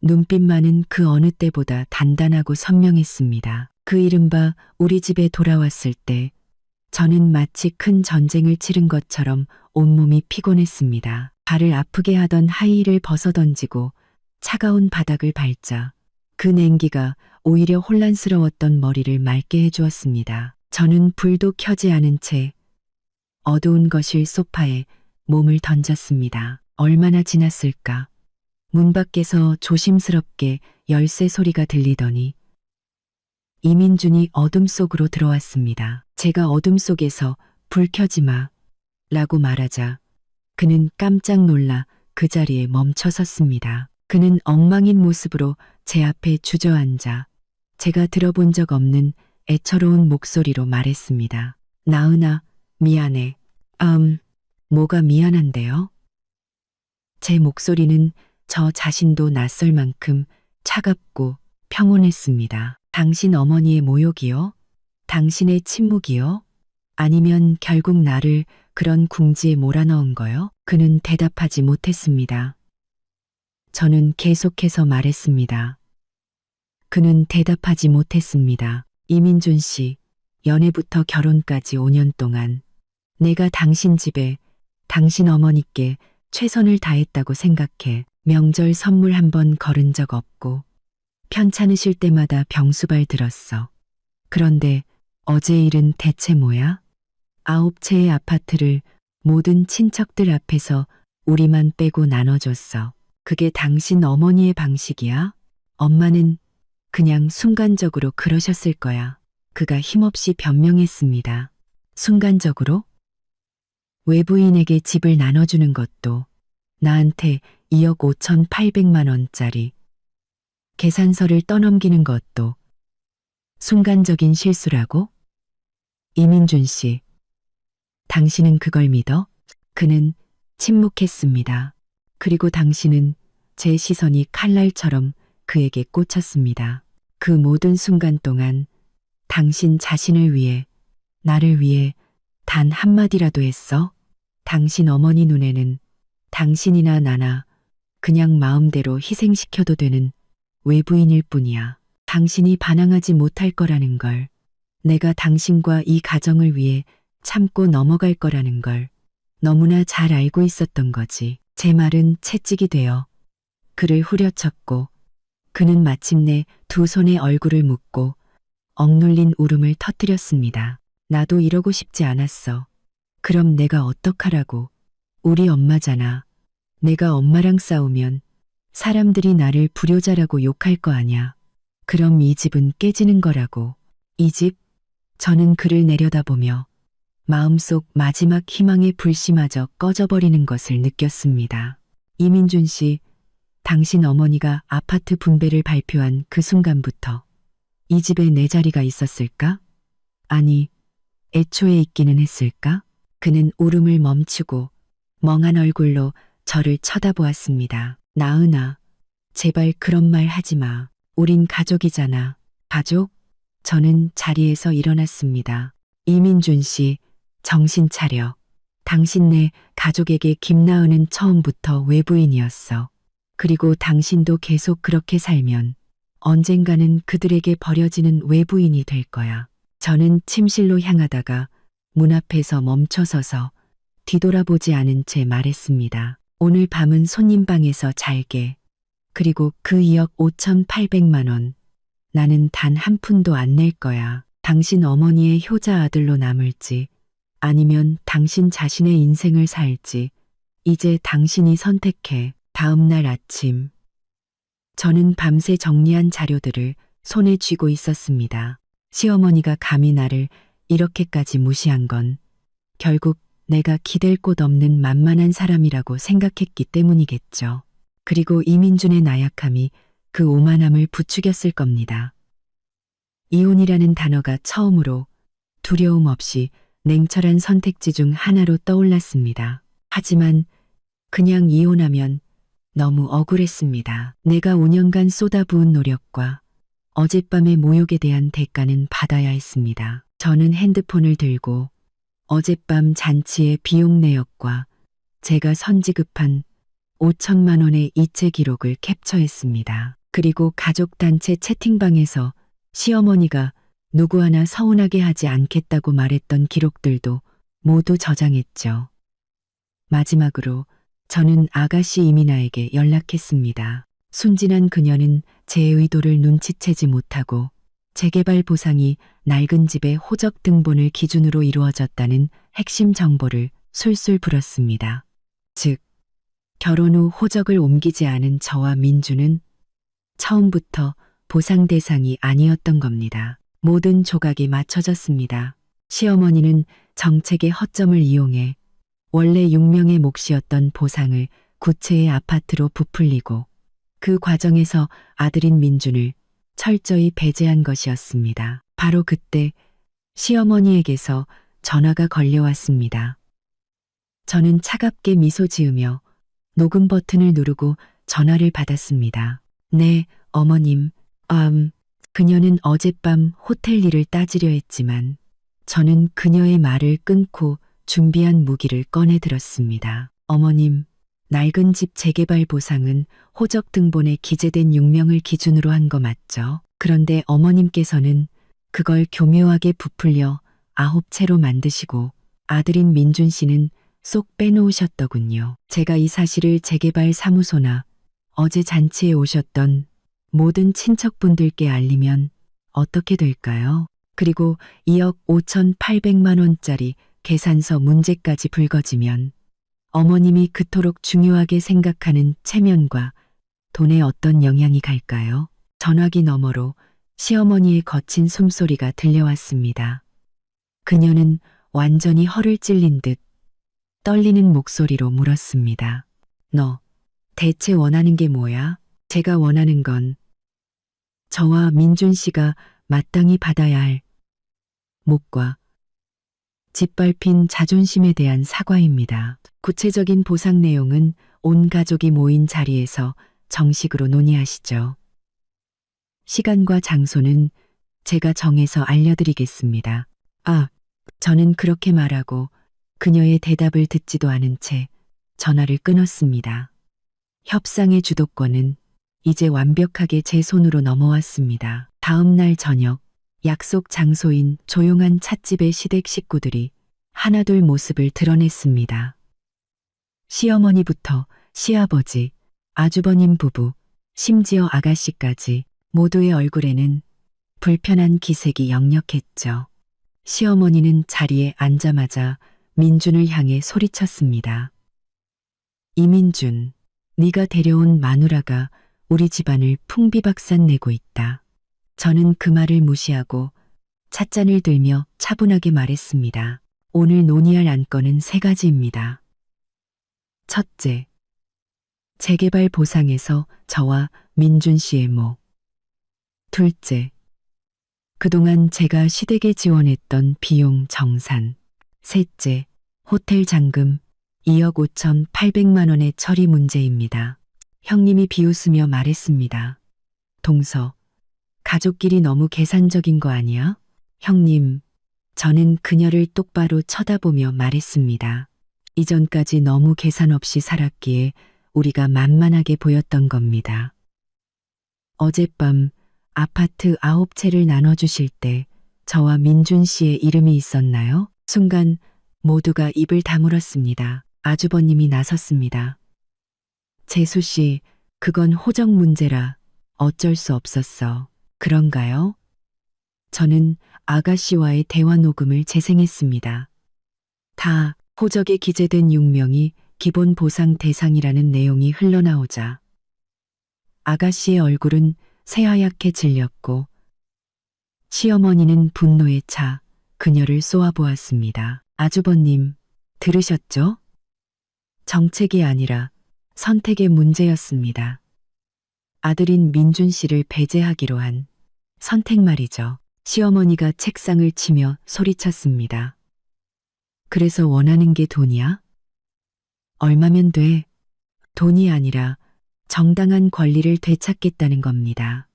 눈빛만은 그 어느 때보다 단단하고 선명했습니다. 그 이른바 우리 집에 돌아왔을 때 저는 마치 큰 전쟁을 치른 것처럼 온몸이 피곤했습니다. 발을 아프게 하던 하이힐을 벗어던지고 차가운 바닥을 밟자 그 냉기가 오히려 혼란스러웠던 머리를 맑게 해주었습니다. 저는 불도 켜지 않은 채 어두운 거실 소파에 몸을 던졌습니다. 얼마나 지났을까? 문 밖에서 조심스럽게 열쇠 소리가 들리더니 이민준이 어둠 속으로 들어왔습니다. 제가 어둠 속에서 불 켜지 마 라고 말하자 그는 깜짝 놀라 그 자리에 멈춰 섰습니다. 그는 엉망인 모습으로 제 앞에 주저앉아 제가 들어본 적 없는 애처로운 목소리로 말했습니다. 나은아, 미안해. 뭐가 미안한데요? 제 목소리는 저 자신도 낯설 만큼 차갑고 평온했습니다. 당신 어머니의 모욕이요? 당신의 침묵이요? 아니면 결국 나를 그런 궁지에 몰아넣은 거요? 그는 대답하지 못했습니다. 저는 계속해서 말했습니다. 그는 대답하지 못했습니다. 이민준 씨, 연애부터 결혼까지 5년 동안 내가 당신 집에 당신 어머니께 최선을 다했다고 생각해. 명절 선물 한 번 걸은 적 없고 편찮으실 때마다 병수발 들었어. 그런데 어제 일은 대체 뭐야? 9채의 아파트를 모든 친척들 앞에서 우리만 빼고 나눠줬어. 그게 당신 어머니의 방식이야? 엄마는 그냥 순간적으로 그러셨을 거야. 그가 힘없이 변명했습니다. 순간적으로? 외부인에게 집을 나눠주는 것도 나한테 2억 5,800만 원짜리 계산서를 떠넘기는 것도 순간적인 실수라고? 이민준 씨, 당신은 그걸 믿어? 그는 침묵했습니다. 그리고 당신은 제 시선이 칼날처럼 그에게 꽂혔습니다. 그 모든 순간 동안 당신 자신을 위해, 나를 위해 단 한마디라도 했어? 당신 어머니 눈에는 당신이나 나나 그냥 마음대로 희생시켜도 되는 외부인일 뿐이야. 당신이 반항하지 못할 거라는 걸, 내가 당신과 이 가정을 위해 참고 넘어갈 거라는 걸 너무나 잘 알고 있었던 거지. 제 말은 채찍이 되어 그를 후려쳤고 그는 마침내 두 손에 얼굴을 묶고 억눌린 울음을 터뜨렸습니다. 나도 이러고 싶지 않았어. 그럼 내가 어떡하라고. 우리 엄마잖아. 내가 엄마랑 싸우면 사람들이 나를 불효자라고 욕할 거 아냐. 그럼 이 집은 깨지는 거라고. 이 집? 저는 그를 내려다보며 마음속 마지막 희망의 불씨마저 꺼져버리는 것을 느꼈습니다. 이민준 씨, 당신 어머니가 아파트 분배를 발표한 그 순간부터 이 집에 내 자리가 있었을까? 아니, 애초에 있기는 했을까? 그는 울음을 멈추고 멍한 얼굴로 저를 쳐다보았습니다. 나은아, 제발 그런 말 하지 마. 우린 가족이잖아. 가족? 저는 자리에서 일어났습니다. 이민준 씨, 정신 차려. 당신네 가족에게 김나은은 처음부터 외부인이었어. 그리고 당신도 계속 그렇게 살면 언젠가는 그들에게 버려지는 외부인이 될 거야. 저는 침실로 향하다가 문 앞에서 멈춰서서 뒤돌아보지 않은 채 말했습니다. 오늘 밤은 손님 방에서 잘게. 그리고 그 2억 5,800만 원. 나는 단 한 푼도 안 낼 거야. 당신 어머니의 효자 아들로 남을지 아니면 당신 자신의 인생을 살지 이제 당신이 선택해. 다음 날 아침 저는 밤새 정리한 자료들을 손에 쥐고 있었습니다. 시어머니가 감히 나를 이렇게까지 무시한 건 결국 내가 기댈 곳 없는 만만한 사람이라고 생각했기 때문이겠죠. 그리고 이민준의 나약함이 그 오만함을 부추겼을 겁니다. 이혼이라는 단어가 처음으로 두려움 없이 냉철한 선택지 중 하나로 떠올랐습니다. 하지만 그냥 이혼하면 너무 억울했습니다. 내가 5년간 쏟아부은 노력과 어젯밤의 모욕에 대한 대가는 받아야 했습니다. 저는 핸드폰을 들고 어젯밤 잔치의 비용 내역과 제가 선지급한 5천만 원의 이체 기록을 캡처했습니다. 그리고 가족단체 채팅방에서 시어머니가 누구 하나 서운하게 하지 않겠다고 말했던 기록들도 모두 저장했죠. 마지막으로 저는 아가씨 이민아에게 연락했습니다. 순진한 그녀는 제 의도를 눈치채지 못하고 재개발 보상이 낡은 집의 호적 등본을 기준으로 이루어졌다는 핵심 정보를 술술 불었습니다. 즉, 결혼 후 호적을 옮기지 않은 저와 민주는 처음부터 보상 대상이 아니었던 겁니다. 모든 조각이 맞춰졌습니다. 시어머니는 정책의 허점을 이용해 원래 6명의 몫이었던 보상을 구체의 아파트로 부풀리고 그 과정에서 아들인 민준을 철저히 배제한 것이었습니다. 바로 그때 시어머니에게서 전화가 걸려왔습니다. 저는 차갑게 미소 지으며 녹음 버튼을 누르고 전화를 받았습니다. 네, 어머님. 그녀는 어젯밤 호텔 일을 따지려 했지만 저는 그녀의 말을 끊고 준비한 무기를 꺼내 들었습니다. 어머님, 낡은 집 재개발 보상은 호적 등본에 기재된 6명을 기준으로 한 거 맞죠? 그런데 어머님께서는 그걸 교묘하게 부풀려 9채로 만드시고 아들인 민준 씨는 쏙 빼놓으셨더군요. 제가 이 사실을 재개발 사무소나 어제 잔치에 오셨던 모든 친척분들께 알리면 어떻게 될까요? 그리고 2억 5,800만 원짜리 계산서 문제까지 불거지면 어머님이 그토록 중요하게 생각하는 체면과 돈에 어떤 영향이 갈까요? 전화기 너머로 시어머니의 거친 숨소리가 들려왔습니다. 그녀는 완전히 허를 찔린 듯 떨리는 목소리로 물었습니다. 너 대체 원하는 게 뭐야? 제가 원하는 건 저와 민준 씨가 마땅히 받아야 할 몫과 짓밟힌 자존심에 대한 사과입니다. 구체적인 보상 내용은 온 가족이 모인 자리에서 정식으로 논의하시죠. 시간과 장소는 제가 정해서 알려드리겠습니다. 저는 그렇게 말하고 그녀의 대답을 듣지도 않은 채 전화를 끊었습니다. 협상의 주도권은 이제 완벽하게 제 손으로 넘어왔습니다. 다음 날 저녁, 약속 장소인 조용한 찻집의 시댁 식구들이 하나둘 모습을 드러냈습니다. 시어머니부터 시아버지, 아주버님 부부, 심지어 아가씨까지 모두의 얼굴에는 불편한 기색이 역력했죠. 시어머니는 자리에 앉자마자 민준을 향해 소리쳤습니다. 이민준, 네가 데려온 마누라가 우리 집안을 풍비박산 내고 있다. 저는 그 말을 무시하고 찻잔을 들며 차분하게 말했습니다. 오늘 논의할 안건은 3가지입니다. 첫째, 재개발 보상에서 저와 민준 씨의 몫. 둘째, 그동안 제가 시댁에 지원했던 비용 정산. 셋째, 호텔 잔금 2억 5,800만 원의 처리 문제입니다. 형님이 비웃으며 말했습니다. 동서, 가족끼리 너무 계산적인 거 아니야? 형님, 저는 그녀를 똑바로 쳐다보며 말했습니다. 이전까지 너무 계산 없이 살았기에 우리가 만만하게 보였던 겁니다. 어젯밤 아파트 9채를 나눠주실 때 저와 민준 씨의 이름이 있었나요? 순간 모두가 입을 다물었습니다. 아주버님이 나섰습니다. 재수 씨, 그건 호적 문제라 어쩔 수 없었어. 그런가요? 저는 아가씨와의 대화 녹음을 재생했습니다. 다 호적에 기재된 6명이 기본 보상 대상이라는 내용이 흘러나오자 아가씨의 얼굴은 새하얗게 질렸고 시어머니는 분노에 차 그녀를 쏘아보았습니다. 아주버님, 들으셨죠? 정책이 아니라 선택의 문제였습니다. 아들인 민준 씨를 배제하기로 한 선택 말이죠. 시어머니가 책상을 치며 소리쳤습니다. 그래서 원하는 게 돈이야? 얼마면 돼? 돈이 아니라 정당한 권리를 되찾겠다는 겁니다.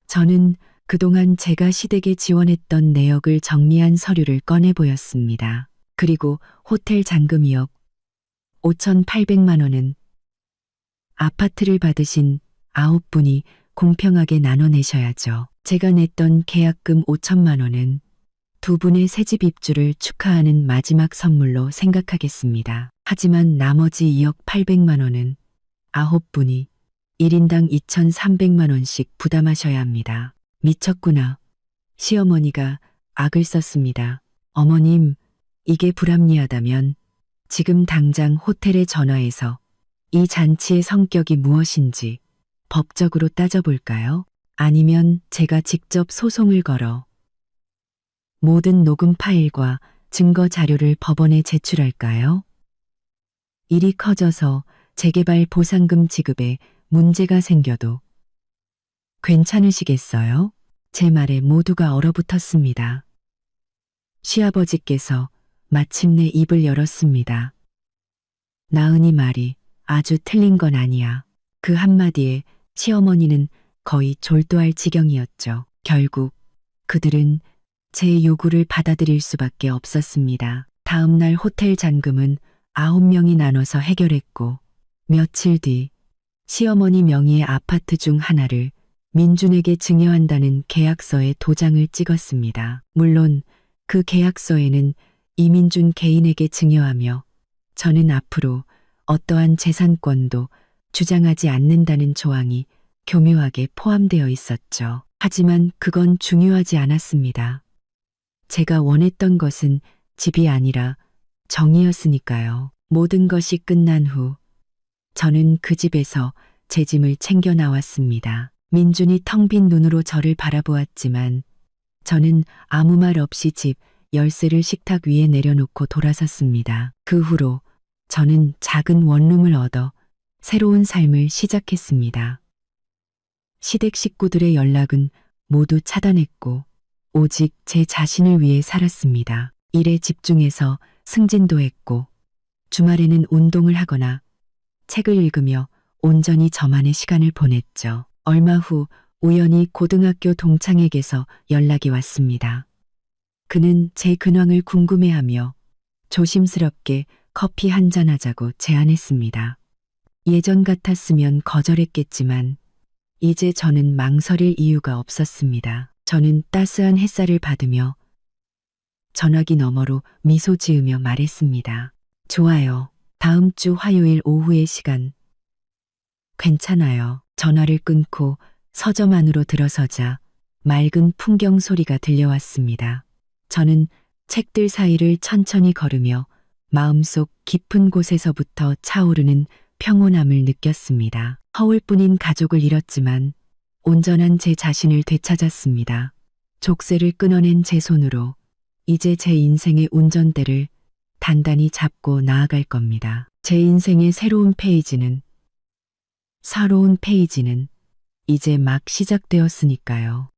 저는 그동안 제가 시댁에 지원했던 내역을 정리한 서류를 꺼내 보였습니다. 그리고 호텔 잔금 2억 5,800만 원은 아파트를 받으신 9분이 공평하게 나눠내셔야죠. 제가 냈던 계약금 5천만 원은 두 분의 새집 입주를 축하하는 마지막 선물로 생각하겠습니다. 하지만 나머지 2억 800만 원은 9분이 1인당 2,300만 원씩 부담하셔야 합니다. 미쳤구나. 시어머니가 악을 썼습니다. 어머님, 이게 불합리하다면 지금 당장 호텔에 전화해서 이 잔치의 성격이 무엇인지 법적으로 따져볼까요? 아니면 제가 직접 소송을 걸어 모든 녹음 파일과 증거 자료를 법원에 제출할까요? 일이 커져서 재개발 보상금 지급에 문제가 생겨도 괜찮으시겠어요? 제 말에 모두가 얼어붙었습니다. 시아버지께서 마침내 입을 열었습니다. 나은이 말이 아주 틀린 건 아니야. 그 한마디에 시어머니는 거의 졸도할 지경이었죠. 결국 그들은 제 요구를 받아들일 수밖에 없었습니다. 다음 날 호텔 잔금은 9명이 나눠서 해결했고 며칠 뒤 시어머니 명의의 아파트 중 하나를 민준에게 증여한다는 계약서에 도장을 찍었습니다. 물론 그 계약서에는 이민준 개인에게 증여하며 저는 앞으로 어떠한 재산권도 주장하지 않는다는 조항이 교묘하게 포함되어 있었죠. 하지만 그건 중요하지 않았습니다. 제가 원했던 것은 집이 아니라 정이었으니까요. 모든 것이 끝난 후 저는 그 집에서 제 짐을 챙겨 나왔습니다. 민준이 텅 빈 눈으로 저를 바라보았지만 저는 아무 말 없이 집 열쇠를 식탁 위에 내려놓고 돌아섰습니다. 그 후로 저는 작은 원룸을 얻어 새로운 삶을 시작했습니다. 시댁 식구들의 연락은 모두 차단했고 오직 제 자신을 위해 살았습니다. 일에 집중해서 승진도 했고 주말에는 운동을 하거나 책을 읽으며 온전히 저만의 시간을 보냈죠. 얼마 후 우연히 고등학교 동창에게서 연락이 왔습니다. 그는 제 근황을 궁금해하며 조심스럽게 커피 한잔 하자고 제안했습니다. 예전 같았으면 거절했겠지만 이제 저는 망설일 이유가 없었습니다. 저는 따스한 햇살을 받으며 전화기 너머로 미소 지으며 말했습니다. 좋아요. 다음 주 화요일 오후의 시간. 괜찮아요. 전화를 끊고 서점 안으로 들어서자 맑은 풍경 소리가 들려왔습니다. 저는 책들 사이를 천천히 걸으며 마음속 깊은 곳에서부터 차오르는 평온함을 느꼈습니다. 허울뿐인 가족을 잃었지만 온전한 제 자신을 되찾았습니다. 족쇄를 끊어낸 제 손으로 이제 제 인생의 운전대를 단단히 잡고 나아갈 겁니다. 제 인생의 새로운 페이지는 이제 막 시작되었으니까요.